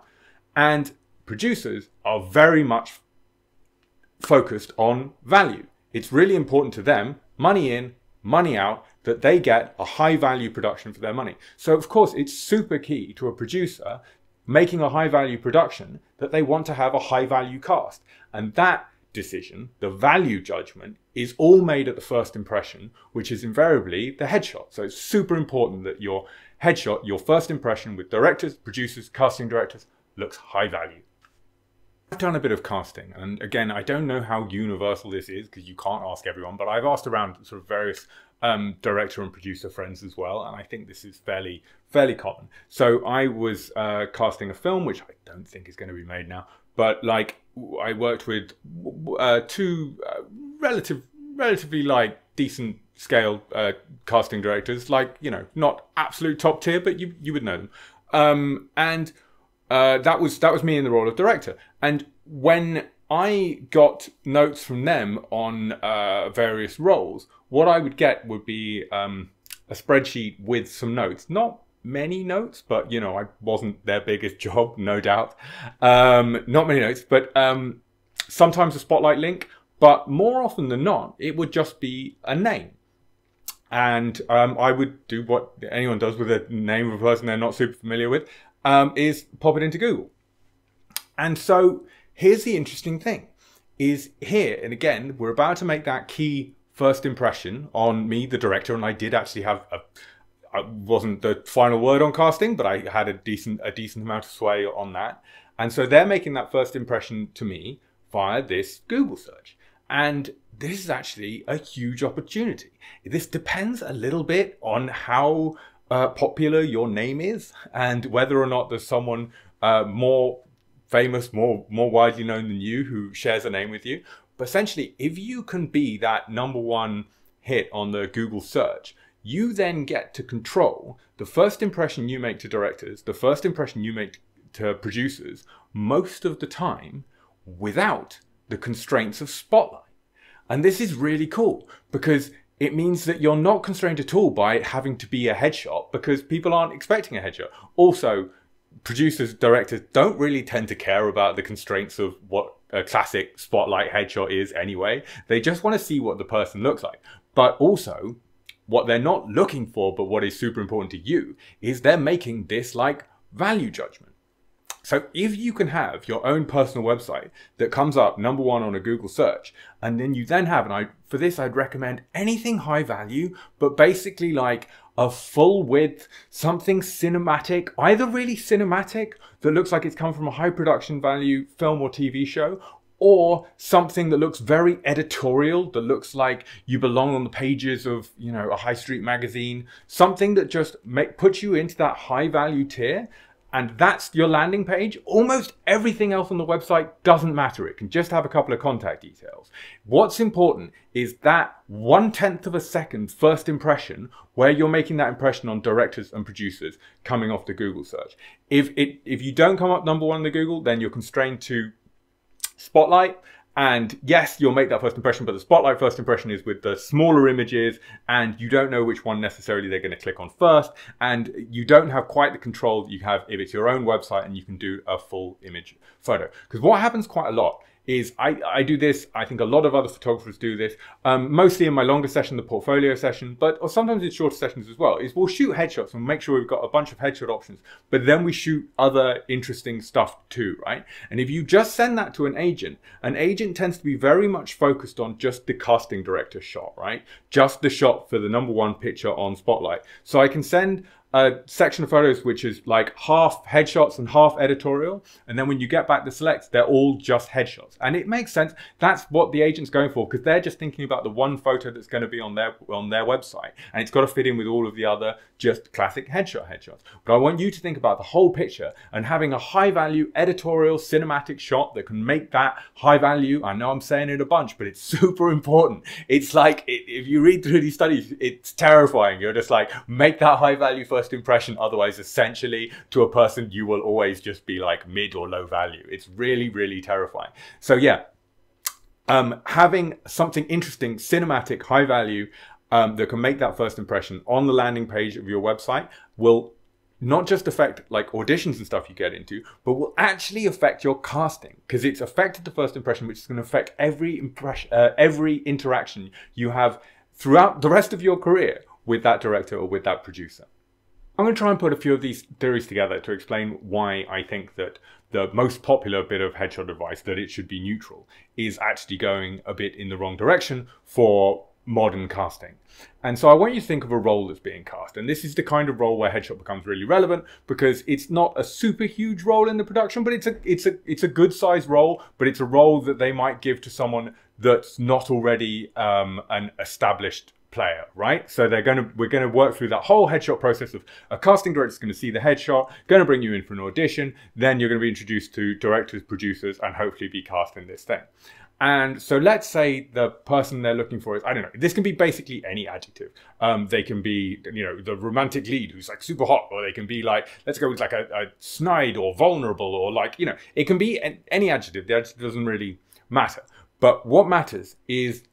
And producers are very much focused on value. It's really important to them, money in, money out, that they get a high value production for their money. So of course it's super key to a producer making a high value production that they want to have a high value cast. And that decision, the value judgment, is all made at the first impression, which is invariably the headshot. So it's super important that your headshot, your first impression with directors, producers, casting directors, looks high value. I've done a bit of casting, and again, I don't know how universal this is because you can't ask everyone, but I've asked around sort of various director and producer friends as well, and I think this is fairly common. So I was casting a film, which I don't think is going to be made now, but like I worked with two relatively like decent scale casting directors, like, you know, not absolute top tier, but you would know them, and that was me in the role of director. And when I got notes from them on various roles, what I would get would be a spreadsheet with some notes. Not many notes, but you know, I wasn't their biggest job, no doubt. Not many notes, but sometimes a spotlight link, but more often than not, it would just be a name. And I would do what anyone does with a name of a person they're not super familiar with, is pop it into Google. And so here's the interesting thing, is here, and again, we're about to make that key first impression on me, the director, and I did actually have I wasn't the final word on casting, but I had a decent amount of sway on that. And so they're making that first impression to me via this Google search. And this is actually a huge opportunity. This depends a little bit on how popular your name is and whether or not there's someone more famous, more widely known than you who shares a name with you. But essentially, if you can be that #1 hit on the Google search, you then get to control the first impression you make to directors, the first impression you make to producers, most of the time without the constraints of Spotlight. And this is really cool because it means that you're not constrained at all by it having to be a headshot because people aren't expecting a headshot. Also, producers, directors don't really tend to care about the constraints of what a classic Spotlight headshot is anyway. They just want to see what the person looks like. But also, what they're not looking for, but what is super important to you, is they're making this like value judgment. So if you can have your own personal website that comes up #1 on a Google search, and then you then have, and for this I'd recommend anything high value, but basically like a full width, something cinematic, either really cinematic that looks like it's come from a high production value film or TV show, or something that looks very editorial, that looks like you belong on the pages of, you know, a high street magazine, something that just puts you into that high value tier. And that's your landing page. Almost everything else on the website doesn't matter. It can just have a couple of contact details. What's important is that 1/10 of a second first impression where you're making that impression on directors and producers coming off the Google search. If you don't come up #1 in the Google, then you're constrained to Spotlight. And yes, you'll make that first impression, but the Spotlight first impression is with the smaller images and you don't know which one necessarily they're going to click on first. And you don't have quite the control that you have if it's your own website and you can do a full image photo. Because what happens quite a lot is I do this, I think a lot of other photographers do this, mostly in my longer session, the portfolio session, or sometimes in shorter sessions as well, is we'll shoot headshots and make sure we've got a bunch of headshot options, but then we shoot other interesting stuff too, right? And if you just send that to an agent tends to be very much focused on just the casting director shot, right? Just the shot for the #1 picture on Spotlight. So I can send a section of photos which is like half headshots and half editorial, and then when you get back the selects, they're all just headshots. And it makes sense. That's what the agent's going for, because they're just thinking about the one photo that's going to be on their website, and it's got to fit in with all of the other just classic headshots. But I want you to think about the whole picture and having a high value editorial cinematic shot that can make that high value. I know I'm saying it a bunch, but it's super important. It's like, if you read through these studies, it's terrifying. You're just like, make that high value first impression, otherwise essentially to a person you will always just be like mid or low value. It's really, really terrifying. So yeah, having something interesting, cinematic, high value, that can make that first impression on the landing page of your website will not just affect like auditions and stuff you get into, but will actually affect your casting, because it's affected the first impression, which is going to affect every impression, every interaction you have throughout the rest of your career with that director or with that producer. I'm going to try and put a few of these theories together to explain why I think that the most popular bit of headshot advice, that it should be neutral, is actually going a bit in the wrong direction for modern casting. And so I want you to think of a role that's being cast. And this is the kind of role where headshot becomes really relevant, because it's not a super huge role in the production, but it's a good sized role, but it's a role that they might give to someone that's not already an established player, right? So we're going to work through that whole headshot process of a casting director is going to see the headshot, going to bring you in for an audition, then you're going to be introduced to directors, producers, and hopefully be cast in this thing. And so let's say the person they're looking for is, I don't know, this can be basically any adjective. They can be, you know, the romantic lead who's like super hot, or they can be like, let's go with like a snide or vulnerable, or like, you know, it can be any adjective. The adjective doesn't really matter. But what matters is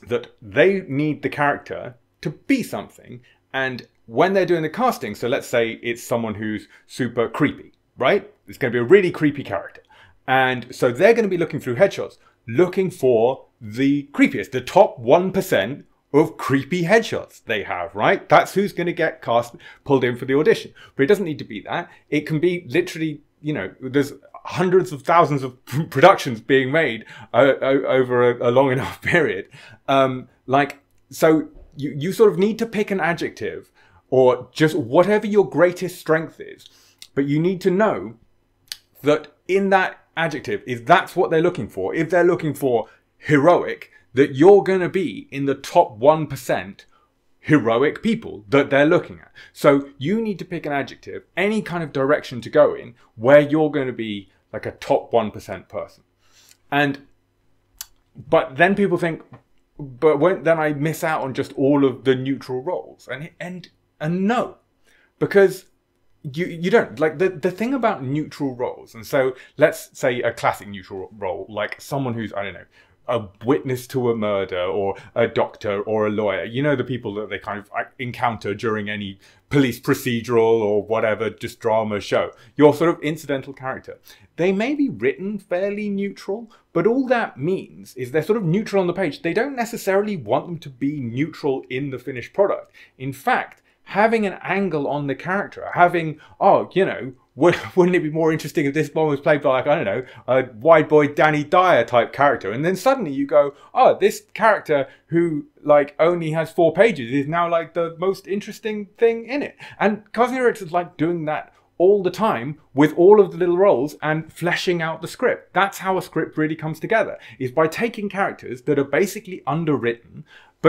that they need the character to be something. And when they're doing the casting, so let's say it's someone who's super creepy, right? It's going to be a really creepy character. And so they're going to be looking through headshots, looking for the creepiest, the top 1% of creepy headshots they have, right? That's who's going to get pulled in for the audition. But it doesn't need to be that. It can be literally, you know, there's hundreds of thousands of productions being made over a long enough period. So you sort of need to pick an adjective or just whatever your greatest strength is. But you need to know that in that adjective, if that's what they're looking for, if they're looking for heroic, that you're going to be in the top 1% heroic people that they're looking at. So you need to pick an adjective, any kind of direction to go in, where you're going to be like a top 1% person. But then people think, then I miss out on just all of the neutral roles. And no, because you don't. Like the thing about neutral roles, and so let's say a classic neutral role, like someone who's, I don't know, a witness to a murder or a doctor or a lawyer. You know, the people that they kind of encounter during any police procedural or whatever, just drama show. Your sort of incidental character. They may be written fairly neutral, but all that means is they're sort of neutral on the page. They don't necessarily want them to be neutral in the finished product. In fact, having an angle on the character, having, oh, you know, wouldn't it be more interesting if this one was played by, like, I don't know, a wide boy Danny Dyer type character, and then suddenly you go, oh, this character who like only has 4 pages is now like the most interesting thing in it. And casting directors like doing that all the time with all of the little roles and fleshing out the script. That's how a script really comes together, is by taking characters that are basically underwritten,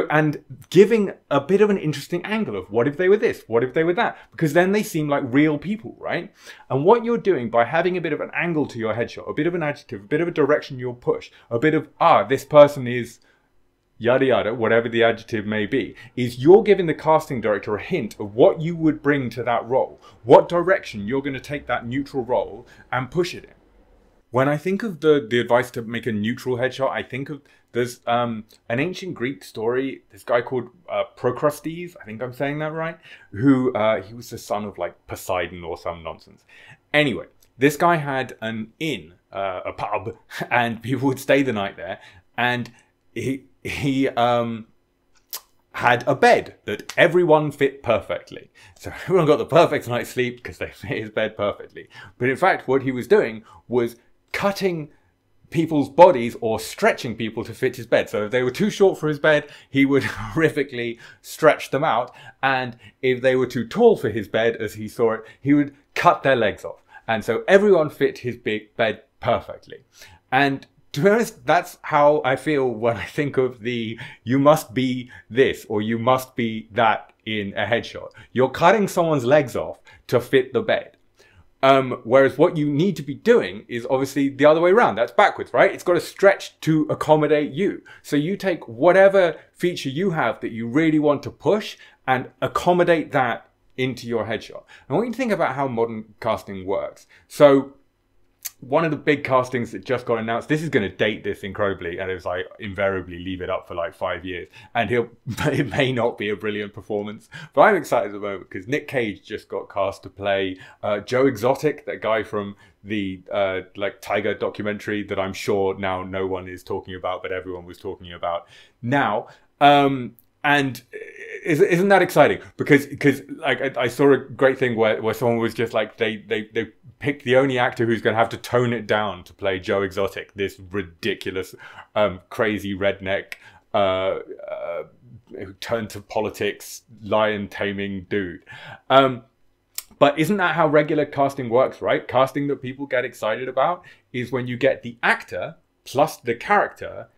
and giving a bit of an interesting angle of what if they were this, what if they were that, because then they seem like real people, right? And what you're doing by having a bit of an angle to your headshot, a bit of an adjective, a bit of a direction you'll push, a bit of, this person is yada yada, whatever the adjective may be, is you're giving the casting director a hint of what you would bring to that role, what direction you're going to take that neutral role and push it in. When I think of the advice to make a neutral headshot, I think of, there's an ancient Greek story, this guy called Procrustes, I think I'm saying that right, who, he was the son of like Poseidon or some nonsense. Anyway, this guy had an inn, a pub, and people would stay the night there, and he had a bed that everyone fit perfectly. So everyone got the perfect night's sleep because they fit his bed perfectly. But in fact, what he was doing was cutting people's bodies or stretching people to fit his bed. So if they were too short for his bed, he would horrifically stretch them out. And if they were too tall for his bed, as he saw it, he would cut their legs off. And so everyone fit his big bed perfectly. And to be honest, that's how I feel when I think of the you must be this or you must be that in a headshot. You're cutting someone's legs off to fit the bed. Whereas what you need to be doing is obviously the other way around. That's backwards, right? It's got to stretch to accommodate you. So you take whatever feature you have that you really want to push and accommodate that into your headshot. And I want you to think about how modern casting works. So one of the big castings that just got announced, this is going to date this incredibly, and it was like invariably leave it up for like 5 years, and it may not be a brilliant performance, but I'm excited at the moment because Nick Cage just got cast to play Joe Exotic, that guy from the like Tiger documentary that I'm sure now no one is talking about, but everyone was talking about now. And isn't that exciting? Because like I saw a great thing where someone was just like they picked the only actor who's going to have to tone it down to play Joe Exotic, this ridiculous, crazy redneck who turned to politics, lion taming dude. But isn't that how regular casting works, right? Casting that people get excited about is when you get the actor plus the character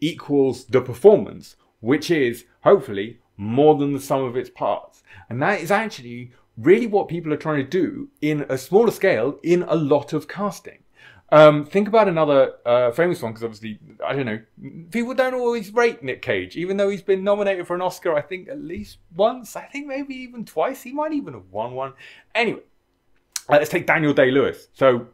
equals the performance, which is hopefully more than the sum of its parts. And that is actually really what people are trying to do in a smaller scale in a lot of casting. Think about another famous one, because obviously, I don't know, people don't always rate Nick Cage, even though he's been nominated for an Oscar, I think at least once, I think maybe even twice. He might even have won one. Anyway, let's take Daniel Day-Lewis. So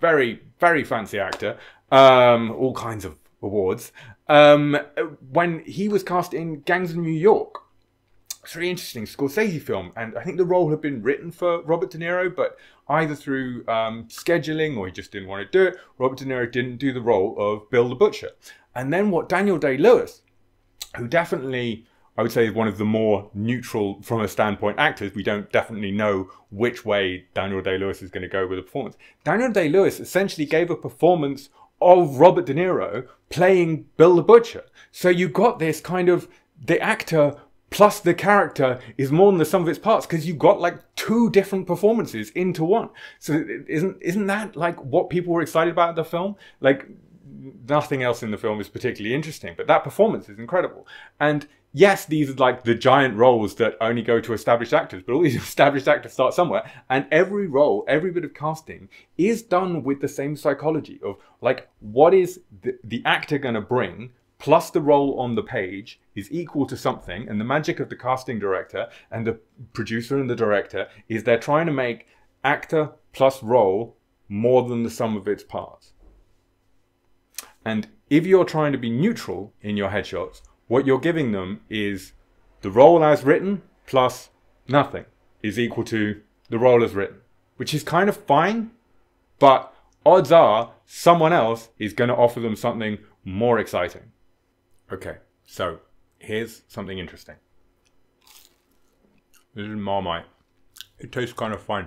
very, very fancy actor, all kinds of awards. when he was cast in Gangs of New York. It's a really interesting Scorsese film, and I think the role had been written for Robert De Niro, but either through scheduling or he just didn't want to do it, Robert De Niro didn't do the role of Bill the Butcher. And then what Daniel Day-Lewis, who definitely, I would say, is one of the more neutral from a standpoint actors, we don't definitely know which way Daniel Day-Lewis is going to go with the performance. Daniel Day-Lewis essentially gave a performance of Robert De Niro playing Bill the Butcher. So you got this kind of, the actor plus the character is more than the sum of its parts, because you've got like two different performances into one. So isn't that like what people were excited about in the film? Like, nothing else in the film is particularly interesting, but that performance is incredible. And yes, these are like the giant roles that only go to established actors, but all these established actors start somewhere. And every role, every bit of casting is done with the same psychology of like, what is the actor going to bring plus the role on the page is equal to something. And the magic of the casting director and the producer and the director is they're trying to make actor plus role more than the sum of its parts. And if you're trying to be neutral in your headshots, what you're giving them is the role as written plus nothing is equal to the role as written, which is kind of fine, but odds are someone else is going to offer them something more exciting. Okay, so here's something interesting. This is Marmite. It tastes kind of fine.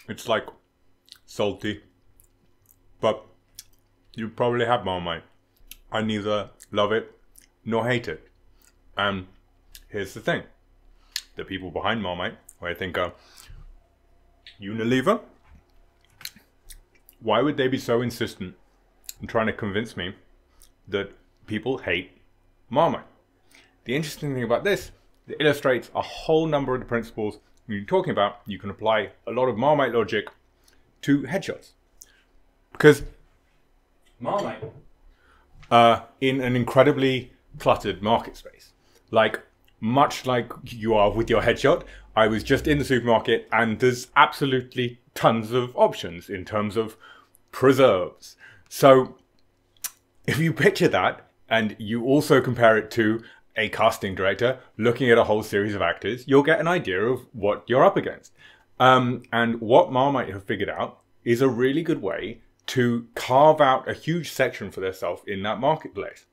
It's like salty, but you probably have Marmite. I neither love it nor hate it. And here's the thing. The people behind Marmite, who I think are Unilever, why would they be so insistent in trying to convince me that people hate Marmite? The interesting thing about this, it illustrates a whole number of the principles we're talking about. You can apply a lot of Marmite logic to headshots. Because Marmite, in an incredibly cluttered market space, like much like you are with your headshot, I was just in the supermarket and there's absolutely tons of options in terms of preserves. So if you picture that and you also compare it to a casting director looking at a whole series of actors, you'll get an idea of what you're up against. And what Marmite have figured out is a really good way to carve out a huge section for themselves in that marketplace.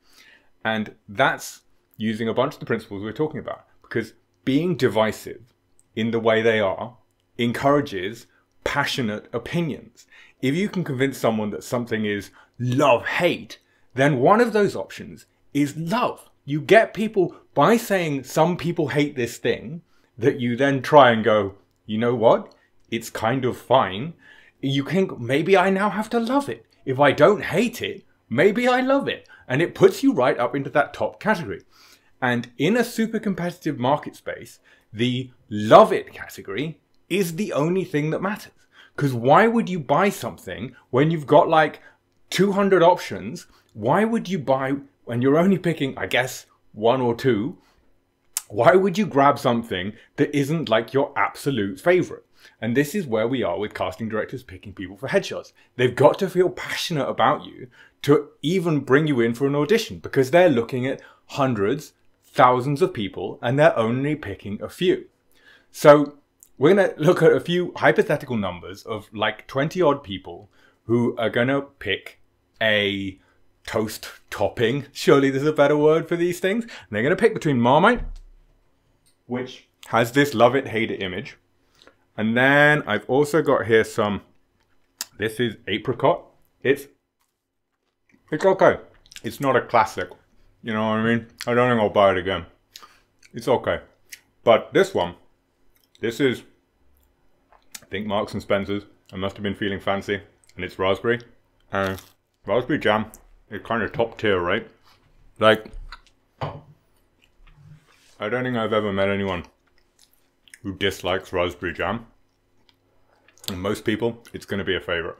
And that's using a bunch of the principles we're talking about, because being divisive in the way they are encourages passionate opinions. If you can convince someone that something is love-hate, then one of those options is love. You get people, by saying some people hate this thing, that you then try and go, you know what? It's kind of fine. You think, maybe I now have to love it. If I don't hate it, maybe I love it. And it puts you right up into that top category. And in a super competitive market space, the love it category is the only thing that matters. Because why would you buy something when you've got like 200 options? Why would you buy, when you're only picking, I guess, one or two? Why would you grab something that isn't like your absolute favorite? And this is where we are with casting directors picking people for headshots. They've got to feel passionate about you to even bring you in for an audition, because they're looking at hundreds, thousands of people, and they're only picking a few. So we're going to look at a few hypothetical numbers of like 20 odd people who are going to pick a toast topping. Surely there's a better word for these things. And they're going to pick between Marmite, which has this love it, hate it image. And then I've also got here some, this is apricot. It's okay. It's not a classic. You know what I mean? I don't think I'll buy it again. It's okay. But this one, this is, I think, Marks and Spencer's. I must have been feeling fancy. And it's raspberry. And raspberry jam is kind of top tier, right? Like, I don't think I've ever met anyone who dislikes raspberry jam. And most people, it's going to be a favorite.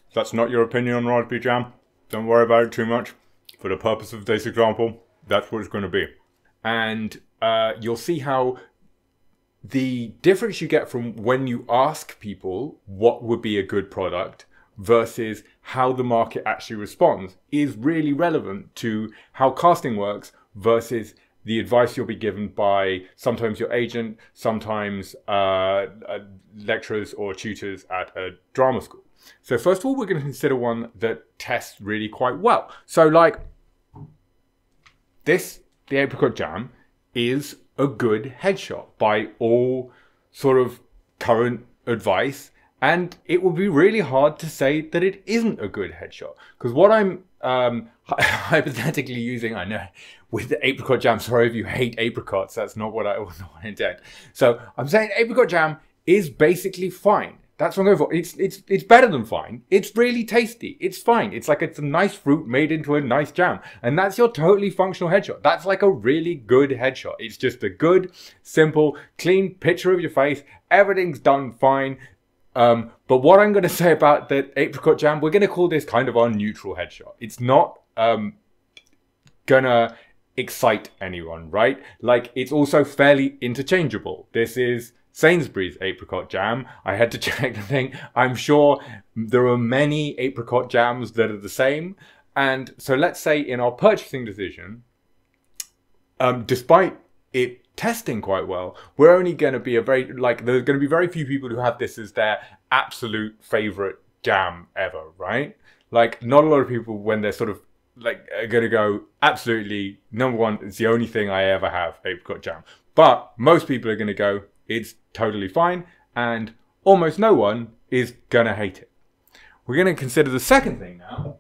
If that's not your opinion on raspberry jam, don't worry about it too much. For the purpose of this example, that's what it's going to be. And you'll see how the difference you get from when you ask people what would be a good product versus how the market actually responds is really relevant to how casting works versus the advice you'll be given by sometimes your agent, sometimes lecturers or tutors at a drama school. So first of all, we're going to consider one that tests really quite well. So like this, the apricot jam, is a good headshot by all sort of current advice. And it would be really hard to say that it isn't a good headshot. Because what I'm hypothetically using, I know, with the apricot jam, sorry if you hate apricots, that's not what I intend. So I'm saying apricot jam is basically fine. That's what I'm going for. It's better than fine. It's really tasty. It's fine. It's like it's a nice fruit made into a nice jam. And that's your totally functional headshot. That's like a really good headshot. It's just a good, simple, clean picture of your face. Everything's done fine. But what I'm going to say about the apricot jam, we're going to call this kind of our neutral headshot. It's not gonna excite anyone, right? Like, it's also fairly interchangeable. This is Sainsbury's apricot jam. I had to check the thing. I'm sure there are many apricot jams that are the same. And so let's say in our purchasing decision, despite it testing quite well, we're only going to be there's going to be very few people who have this as their absolute favorite jam ever, right? Like, not a lot of people, when they're sort of like, are going to go, absolutely, number one, it's the only thing I ever have, apricot jam. But most people are going to go, it's totally fine, and almost no one is going to hate it. We're going to consider the second thing now,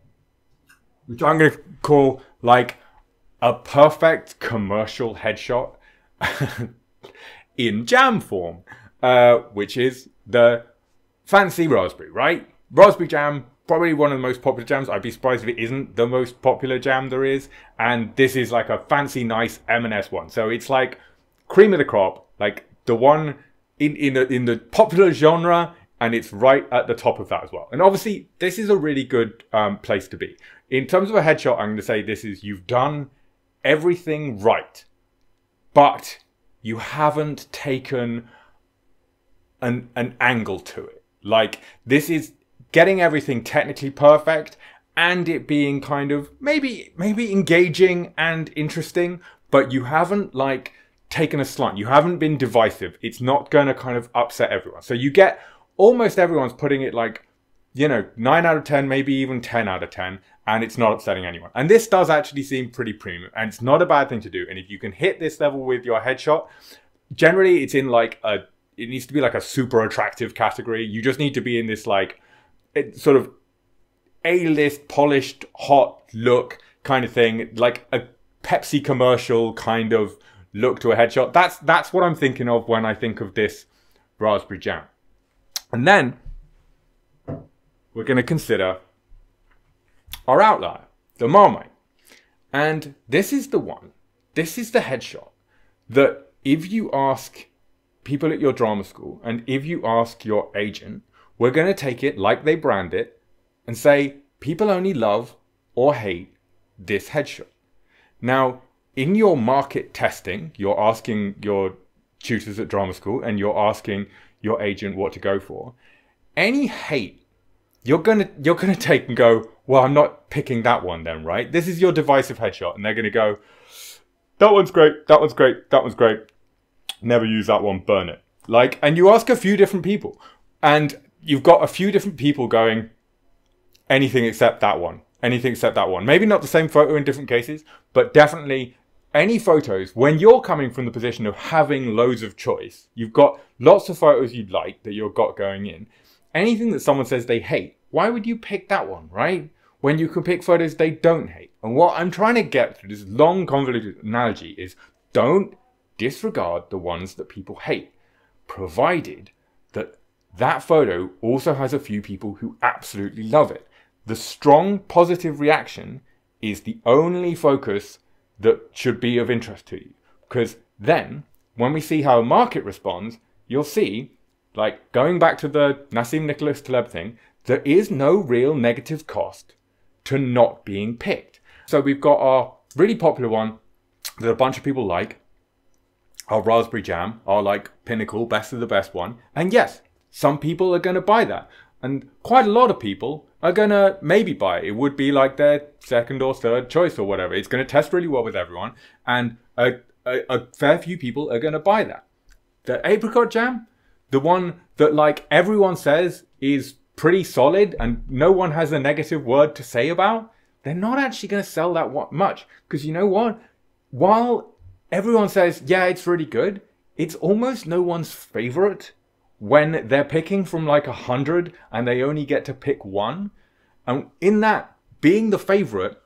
which I'm going to call like a perfect commercial headshot in jam form, which is the fancy raspberry, right? Raspberry jam, probably one of the most popular jams. I'd be surprised if it isn't the most popular jam there is. And this is like a fancy, nice M&S one. So it's like cream of the crop, like the one in the popular genre, and it's right at the top of that as well. And obviously, this is a really good place to be. In terms of a headshot, I'm going to say this is, you've done everything right, but you haven't taken an angle to it. Like, this is getting everything technically perfect and it being kind of maybe engaging and interesting, but you haven't like taken a slant. You haven't been divisive. It's not going to kind of upset everyone. So you get almost everyone's putting it like, you know, 9 out of 10, maybe even 10 out of 10, and it's not upsetting anyone. And this does actually seem pretty premium, and it's not a bad thing to do. And if you can hit this level with your headshot, generally it's in like it needs to be like a super attractive category. You just need to be in this like sort of A-list, polished, hot look kind of thing, like a Pepsi commercial kind of look to a headshot. That's what I'm thinking of when I think of this raspberry jam. And then we're going to consider our outlier, the Marmite. And this is the one, this is the headshot that if you ask people at your drama school and if you ask your agent, we're going to take it like they brand it and say, people only love or hate this headshot. Now, in your market testing, you're asking your tutors at drama school and you're asking your agent what to go for. Any hate, you're gonna take and go, well, I'm not picking that one then, right? This is your divisive headshot, and they're gonna go, that one's great, that one's great, that one's great. Never use that one, burn it. Like, and you ask a few different people, and you've got a few different people going, anything except that one, anything except that one. Maybe not the same photo in different cases, but definitely any photos, when you're coming from the position of having loads of choice, you've got lots of photos you'd like that you've got going in. Anything that someone says they hate, why would you pick that one, right? When you can pick photos they don't hate. And what I'm trying to get through this long convoluted analogy is, don't disregard the ones that people hate, provided that that photo also has a few people who absolutely love it. The strong positive reaction is the only focus that should be of interest to you. Because then, when we see how a market responds, you'll see, like going back to the Nassim Nicholas Taleb thing, there is no real negative cost to not being picked. So we've got our really popular one that a bunch of people like, our raspberry jam, our like pinnacle, best of the best one. And yes, some people are going to buy that. And quite a lot of people are going to maybe buy it. It would be like their second or third choice or whatever. It's going to test really well with everyone. And a fair few people are going to buy that. The apricot jam, the one that like everyone says is pretty solid and no one has a negative word to say about, they're not actually going to sell that much. Because you know what? While everyone says, yeah, it's really good, it's almost no one's favorite when they're picking from like 100 and they only get to pick one. And in that, being the favorite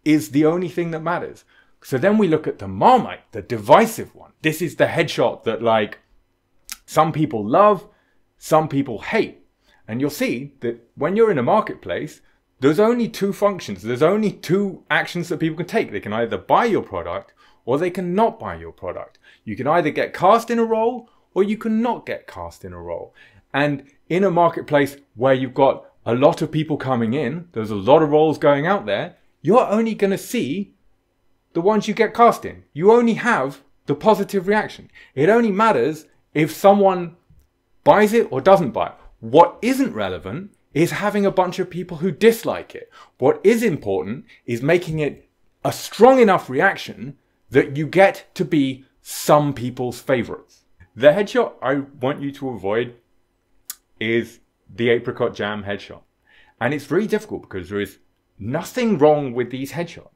is the only thing that matters. So then we look at the Marmite, the divisive one. This is the headshot that like some people love, some people hate. And you'll see that when you're in a marketplace, there's only two functions. There's only two actions that people can take. They can either buy your product or they can not buy your product. You can either get cast in a role or you can not get cast in a role. And in a marketplace where you've got a lot of people coming in, there's a lot of roles going out there, you're only going to see the ones you get cast in. You only have the positive reaction. It only matters if someone buys it or doesn't buy it. What isn't relevant is having a bunch of people who dislike it. What is important is making it a strong enough reaction that you get to be some people's favorites. The headshot I want you to avoid is the apricot jam headshot. And it's really difficult because there is nothing wrong with these headshots.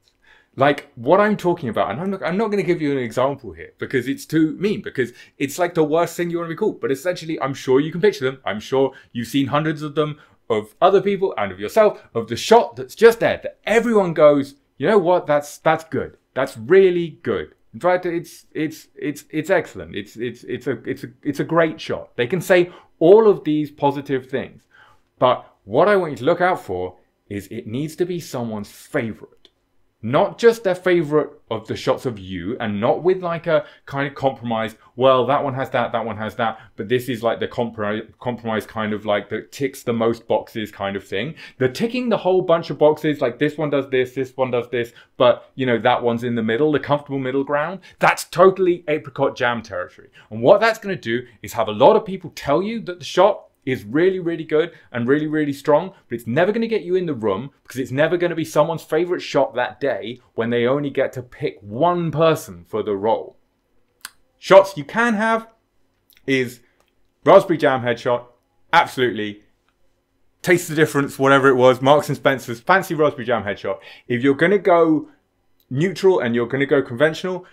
Like what I'm talking about, and I'm not going to give you an example here because it's too mean, because it's like the worst thing you want to be called. But essentially, I'm sure you can picture them. I'm sure you've seen hundreds of them of other people and of yourself, of the shot that's just there, that everyone goes, you know what, that's good. That's really good. In fact, it's excellent. It's a great shot. They can say all of these positive things, but what I want you to look out for is it needs to be someone's favorite. Not just their favorite of the shots of you, and not with like a kind of compromise, well, that one has that one has that, but this is like the compromise kind of like that ticks the most boxes kind of thing. They're ticking the whole bunch of boxes, like this one does this one does this, but you know, that one's in the middle, the comfortable middle ground. That's totally apricot jam territory. And what that's going to do is have a lot of people tell you that the shot is really, really good and really, really strong, but it's never going to get you in the room because it's never going to be someone's favorite shot that day when they only get to pick one person for the role. Shots you can have is raspberry jam headshot. Absolutely. Taste the difference, whatever it was. Marks and Spencer's fancy raspberry jam headshot. If you're going to go neutral and you're going to go conventional,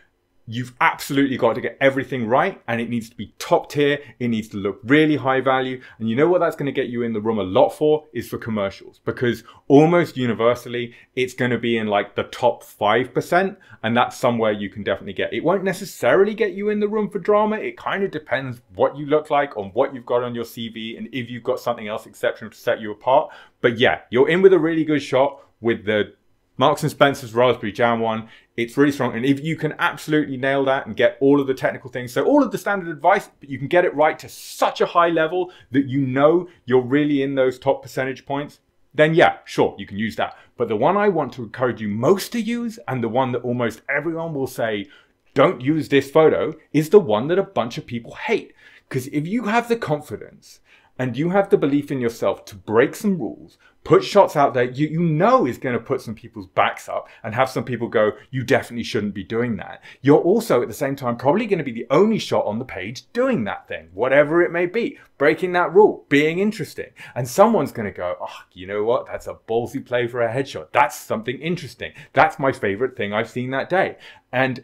you've absolutely got to get everything right, and it needs to be top tier. It needs to look really high value. And you know what that's going to get you in the room a lot for is for commercials, because almost universally it's going to be in like the top 5%, and that's somewhere you can definitely get. It won't necessarily get you in the room for drama. It kind of depends what you look like, on what you've got on your CV, and if you've got something else exceptional to set you apart. But yeah, you're in with a really good shot with the Marks and Spencer's raspberry jam one. It's really strong, and if you can absolutely nail that and get all of the technical things, so all of the standard advice, but you can get it right to such a high level that you know you're really in those top percentage points, then yeah, sure, you can use that. But the one I want to encourage you most to use, and the one that almost everyone will say, don't use this photo, is the one that a bunch of people hate. Because if you have the confidence and you have the belief in yourself to break some rules, put shots out there you know is going to put some people's backs up and have some people go, you definitely shouldn't be doing that. You're also at the same time probably going to be the only shot on the page doing that thing, whatever it may be, breaking that rule, being interesting. And someone's going to go, oh, you know what? That's a ballsy play for a headshot. That's something interesting. That's my favorite thing I've seen that day. And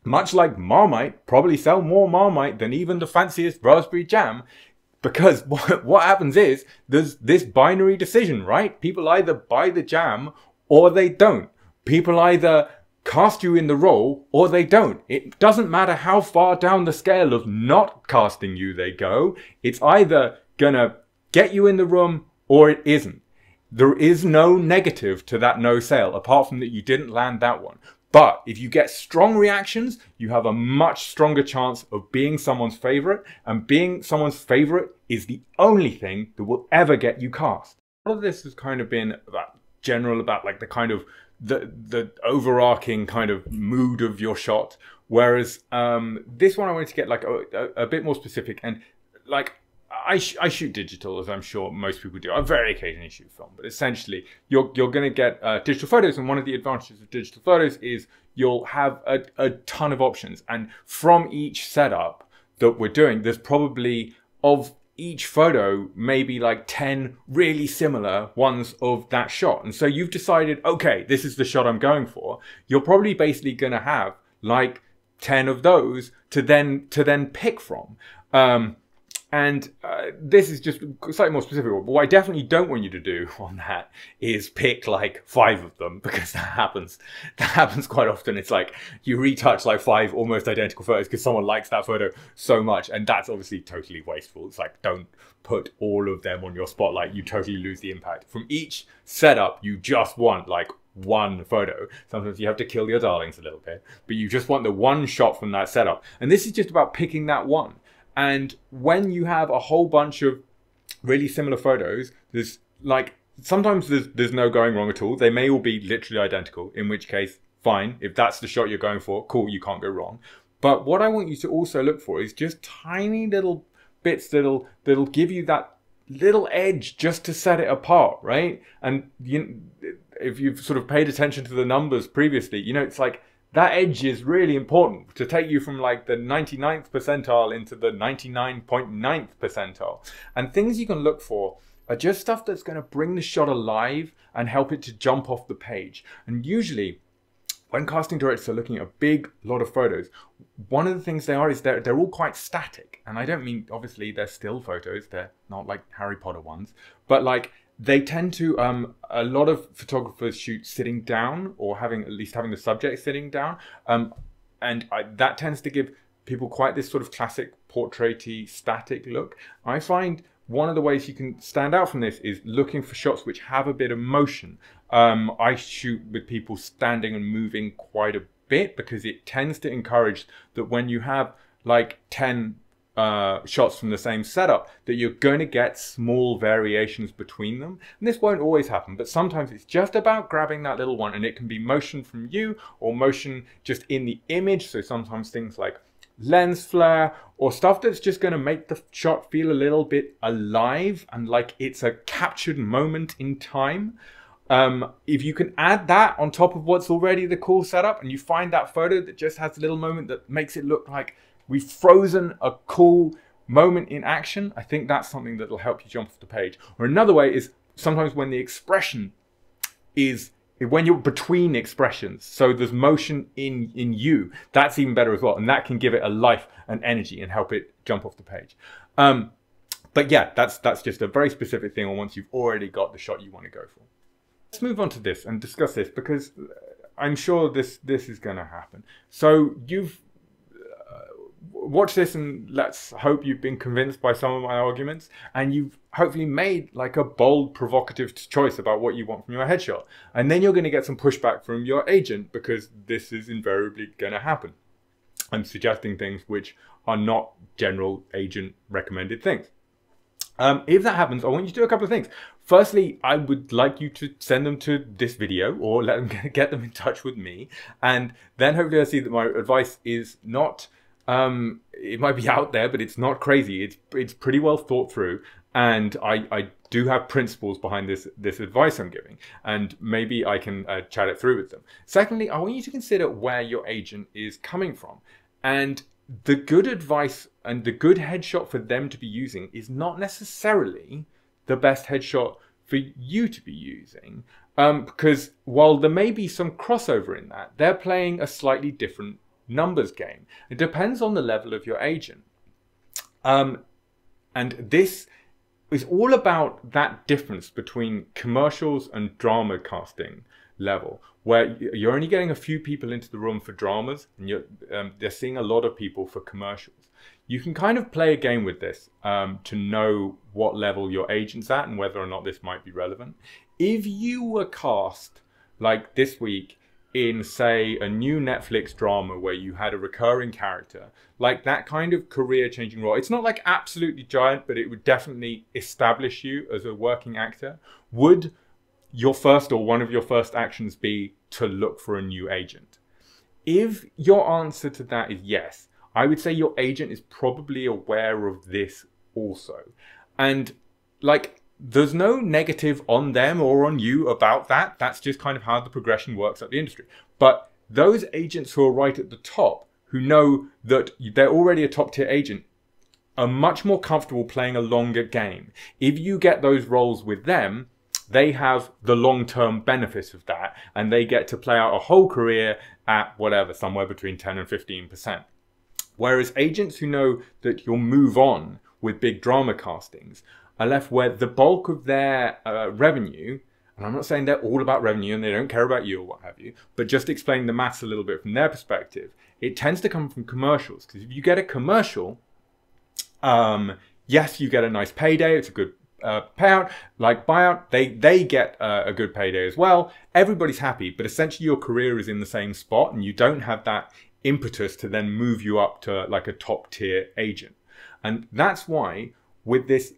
much like Marmite, probably sell more Marmite than even the fanciest raspberry jam. Because what happens is there's this binary decision, right? People either buy the jam or they don't. People either cast you in the role or they don't. It doesn't matter how far down the scale of not casting you they go. It's either gonna get you in the room or it isn't. There is no negative to that no sale, apart from that you didn't land that one. But if you get strong reactions, you have a much stronger chance of being someone's favorite, and being someone's favorite is the only thing that will ever get you cast. A lot of this has kind of been about general, about like the kind of the overarching kind of mood of your shot, whereas this one I wanted to get like a bit more specific. And like I shoot digital, as I'm sure most people do. I very occasionally shoot film, but essentially you're going to get digital photos, and one of the advantages of digital photos is you'll have a ton of options, and from each setup that we're doing, there's probably of each photo maybe like 10 really similar ones of that shot. And so you've decided, okay, this is the shot I'm going for. You're probably basically going to have like 10 of those to then pick from. This is just slightly more specific. But what I definitely don't want you to do on that is pick like 5 of them, because that happens quite often. It's like you retouch like 5 almost identical photos because someone likes that photo so much, and that's obviously totally wasteful. It's like, don't put all of them on your spotlight. You totally lose the impact. From each setup, you just want like one photo. Sometimes you have to kill your darlings a little bit, but you just want the one shot from that setup. And this is just about picking that one. And when you have a whole bunch of really similar photos, there's like, sometimes there's no going wrong at all. They may all be literally identical, in which case, fine. If that's the shot you're going for, cool, you can't go wrong. But what I want you to also look for is just tiny little bits that'll give you that little edge just to set it apart, right? And if you've sort of paid attention to the numbers previously, you know, it's like, that edge is really important to take you from like the 99th percentile into the 99.9th percentile. And things you can look for are just stuff that's going to bring the shot alive and help it to jump off the page. And usually, when casting directors are looking at a big lot of photos, one of the things they are is they're all quite static. And I don't mean, obviously, they're still photos. They're not like Harry Potter ones. But like, they tend to, a lot of photographers shoot sitting down, or at least having the subject sitting down. That tends to give people quite this sort of classic portrait-y static look. I find one of the ways you can stand out from this is looking for shots which have a bit of motion. I shoot with people standing and moving quite a bit, because it tends to encourage that when you have like 10 shots from the same setup, that you're going to get small variations between them. And this won't always happen, but sometimes it's just about grabbing that little one, and it can be motion from you or motion just in the image. So sometimes things like lens flare or stuff that's just going to make the shot feel a little bit alive and like it's a captured moment in time. If you can add that on top of what's already the cool setup, and you find that photo that just has a little moment that makes it look like we've frozen a cool moment in action, I think that's something that'll help you jump off the page. Or another way is sometimes when the expression is, when you're between expressions, so there's motion in you, that's even better as well. And that can give it a life and energy and help it jump off the page. But yeah, that's just a very specific thing on once you've already got the shot you want to go for. Let's move on to this and discuss this, because I'm sure this is going to happen. So you've watch this, and let's hope you've been convinced by some of my arguments, and you've hopefully made like a bold, provocative choice about what you want from your headshot. And then you're going to get some pushback from your agent, because this is invariably going to happen. I'm suggesting things which are not general agent recommended things. If that happens, I want you to do a couple of things. Firstly, I would like you to send them to this video, or let them get them in touch with me. And then hopefully I'll see that my advice is not, it might be out there, but it's not crazy. It's pretty well thought through. And I do have principles behind this advice I'm giving. And maybe I can chat it through with them. Secondly, I want you to consider where your agent is coming from. And the good advice and the good headshot for them to be using is not necessarily the best headshot for you to be using. Because while there may be some crossover in that, they're playing a slightly different numbers game. It depends on the level of your agent. And this is all about that difference between commercials and drama casting level, where you're only getting a few people into the room for dramas, and they're seeing a lot of people for commercials. You can kind of play a game with this to know what level your agent's at and whether or not this might be relevant. If you were cast, like this week, in, say, a new Netflix drama where you had a recurring character, like that kind of career-changing role, it's not like absolutely giant, but it would definitely establish you as a working actor, would your first or one of your first actions be to look for a new agent? If your answer to that is yes, I would say your agent is probably aware of this also. And like, there's no negative on them or on you about that. That's just kind of how the progression works at the industry. But those agents who are right at the top, who know that they're already a top tier agent, are much more comfortable playing a longer game. If you get those roles with them, they have the long-term benefits of that, and they get to play out a whole career at whatever, somewhere between 10 and 15%. Whereas agents who know that you'll move on with big drama castings are left where the bulk of their revenue, and I'm not saying they're all about revenue and they don't care about you or what have you, but just explaining the maths a little bit from their perspective, it tends to come from commercials. Because if you get a commercial, yes, you get a nice payday, it's a good payout, like buyout, they get a good payday as well. Everybody's happy, but essentially your career is in the same spot and you don't have that impetus to then move you up to like a top tier agent. And that's why with this,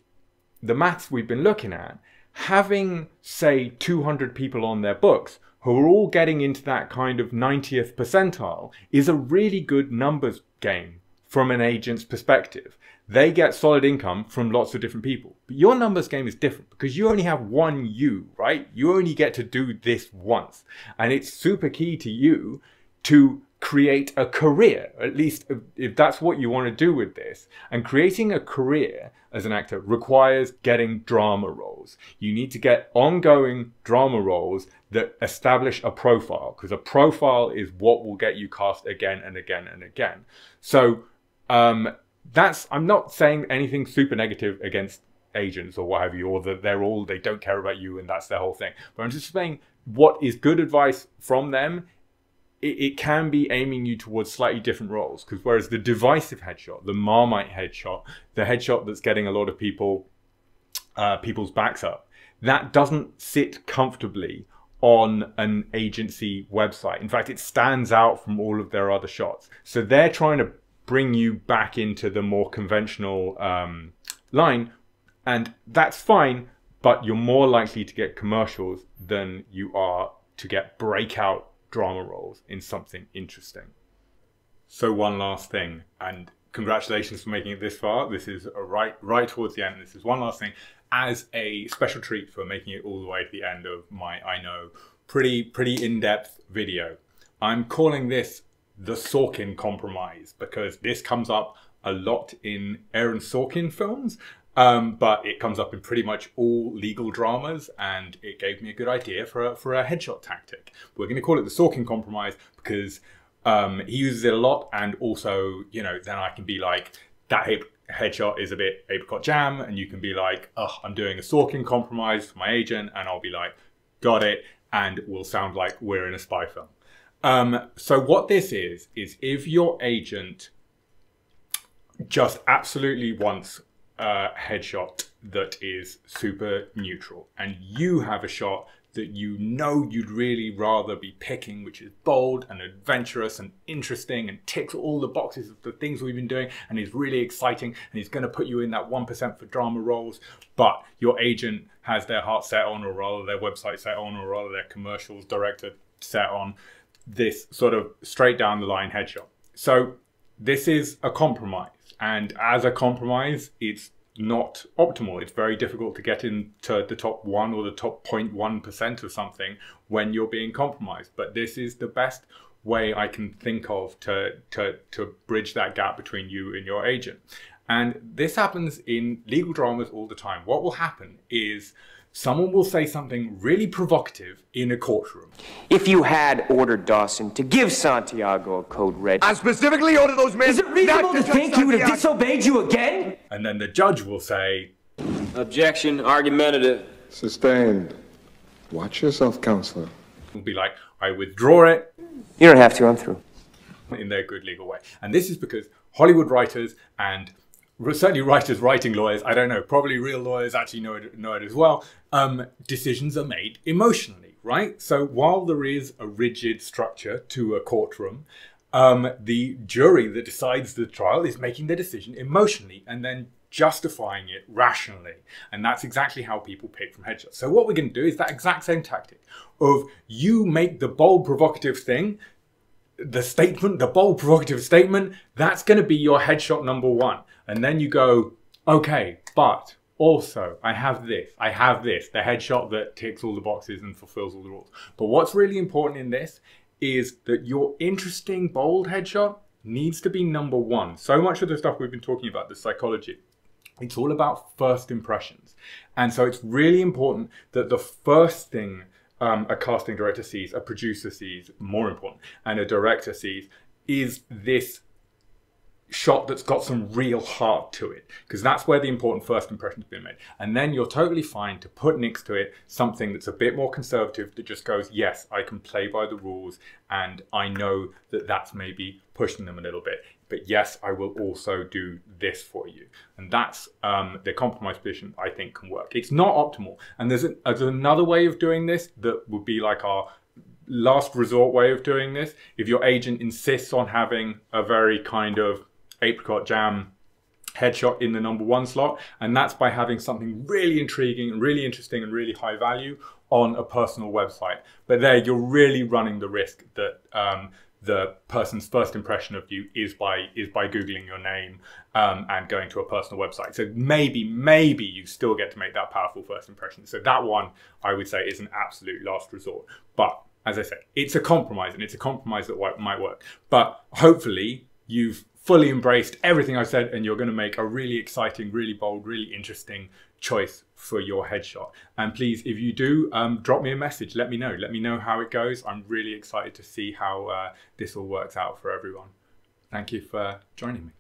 the maths we've been looking at, having say 200 people on their books who are all getting into that kind of 90th percentile is a really good numbers game from an agent's perspective. They get solid income from lots of different people. But your numbers game is different because you only have one you, right? You only get to do this once. And it's super key to you to create a career, at least if that's what you want to do with this. And creating a career as an actor requires getting drama roles. You need to get ongoing drama roles that establish a profile, because a profile is what will get you cast again and again and again. So I'm not saying anything super negative against agents or what have you, or that they don't care about you and that's their whole thing. But I'm just saying what is good advice from them. It can be aiming you towards slightly different roles, because whereas the divisive headshot, the Marmite headshot, the headshot that's getting a lot of people's backs up, that doesn't sit comfortably on an agency website. In fact, it stands out from all of their other shots. So they're trying to bring you back into the more conventional line, and that's fine, but you're more likely to get commercials than you are to get breakout drama roles in something interesting. So one last thing, and congratulations for making it this far. This is right towards the end. This is one last thing as a special treat for making it all the way to the end of my, I know, pretty in-depth video. I'm calling this the Sorkin compromise because this comes up a lot in Aaron Sorkin films. But it comes up in pretty much all legal dramas, and it gave me a good idea for a headshot tactic. We're going to call it the Sorkin compromise because he uses it a lot, and also, you know, then I can be like, that headshot is a bit apricot jam, and you can be like, oh, I'm doing a Sorkin compromise for my agent, and I'll be like, got it, and we'll sound like we're in a spy film. So what this is if your agent just absolutely wants a headshot that is super neutral, and you have a shot that you know you'd really rather be picking, which is bold and adventurous and interesting and ticks all the boxes of the things we've been doing and is really exciting and is going to put you in that 1% for drama roles, but your agent has their heart set on, or rather their website set on, or rather their commercials director set on this sort of straight down the line headshot. So this is a compromise. And as a compromise, it's not optimal. It's very difficult to get into the top 1 or the top 0.1% of something when you're being compromised. But this is the best way I can think of to bridge that gap between you and your agent. And this happens in legal dramas all the time. What will happen is someone will say something really provocative in a courtroom. If you had ordered Dawson to give Santiago a code red, I specifically ordered those men. is it reasonable to think he would have disobeyed you again? And then the judge will say, objection, argumentative. Sustained. Watch yourself, counselor. will be like, I withdraw it. You don't have to, I'm through. In their good legal way. And this is because Hollywood writers, and certainly writers writing lawyers, I don't know, probably real lawyers actually know it as well, decisions are made emotionally, right? So while there is a rigid structure to a courtroom, the jury that decides the trial is making the decision emotionally and then justifying it rationally. And that's exactly how people pick from headshots. So what we're going to do is that exact same tactic of you make the bold provocative thing, the bold provocative statement, that's going to be your headshot number 1. And then you go, Okay, but also I have this, the headshot that ticks all the boxes and fulfills all the rules. But what's really important in this is that your interesting, bold headshot needs to be number one. So much of the stuff we've been talking about, the psychology, it's all about first impressions. And so it's really important that the first thing a casting director sees, a producer sees, more important, and a director sees is this shot that's got some real heart to it, because that's where the important first impression's been made. And then you're totally fine to put next to it something that's a bit more conservative, that just goes, yes, I can play by the rules, and I know that that's maybe pushing them a little bit, but yes, I will also do this for you. And that's the compromise position I think can work. It's not optimal, and there's another way of doing this that would be like our last resort way of doing this. If your agent insists on having a very kind of apricot jam headshot in the number one slot, and that's by having something really intriguing and really interesting and really high value on a personal website. But there you're really running the risk that the person's first impression of you is by Googling your name and going to a personal website. So maybe you still get to make that powerful first impression. So that one I would say is an absolute last resort. But as I say, it's a compromise, and it's a compromise that might work. But hopefully you've fully embraced everything I said, and you're going to make a really exciting, really bold, really interesting choice for your headshot. And please, if you do, drop me a message. Let me know how it goes. I'm really excited to see how this all works out for everyone. Thank you for joining me.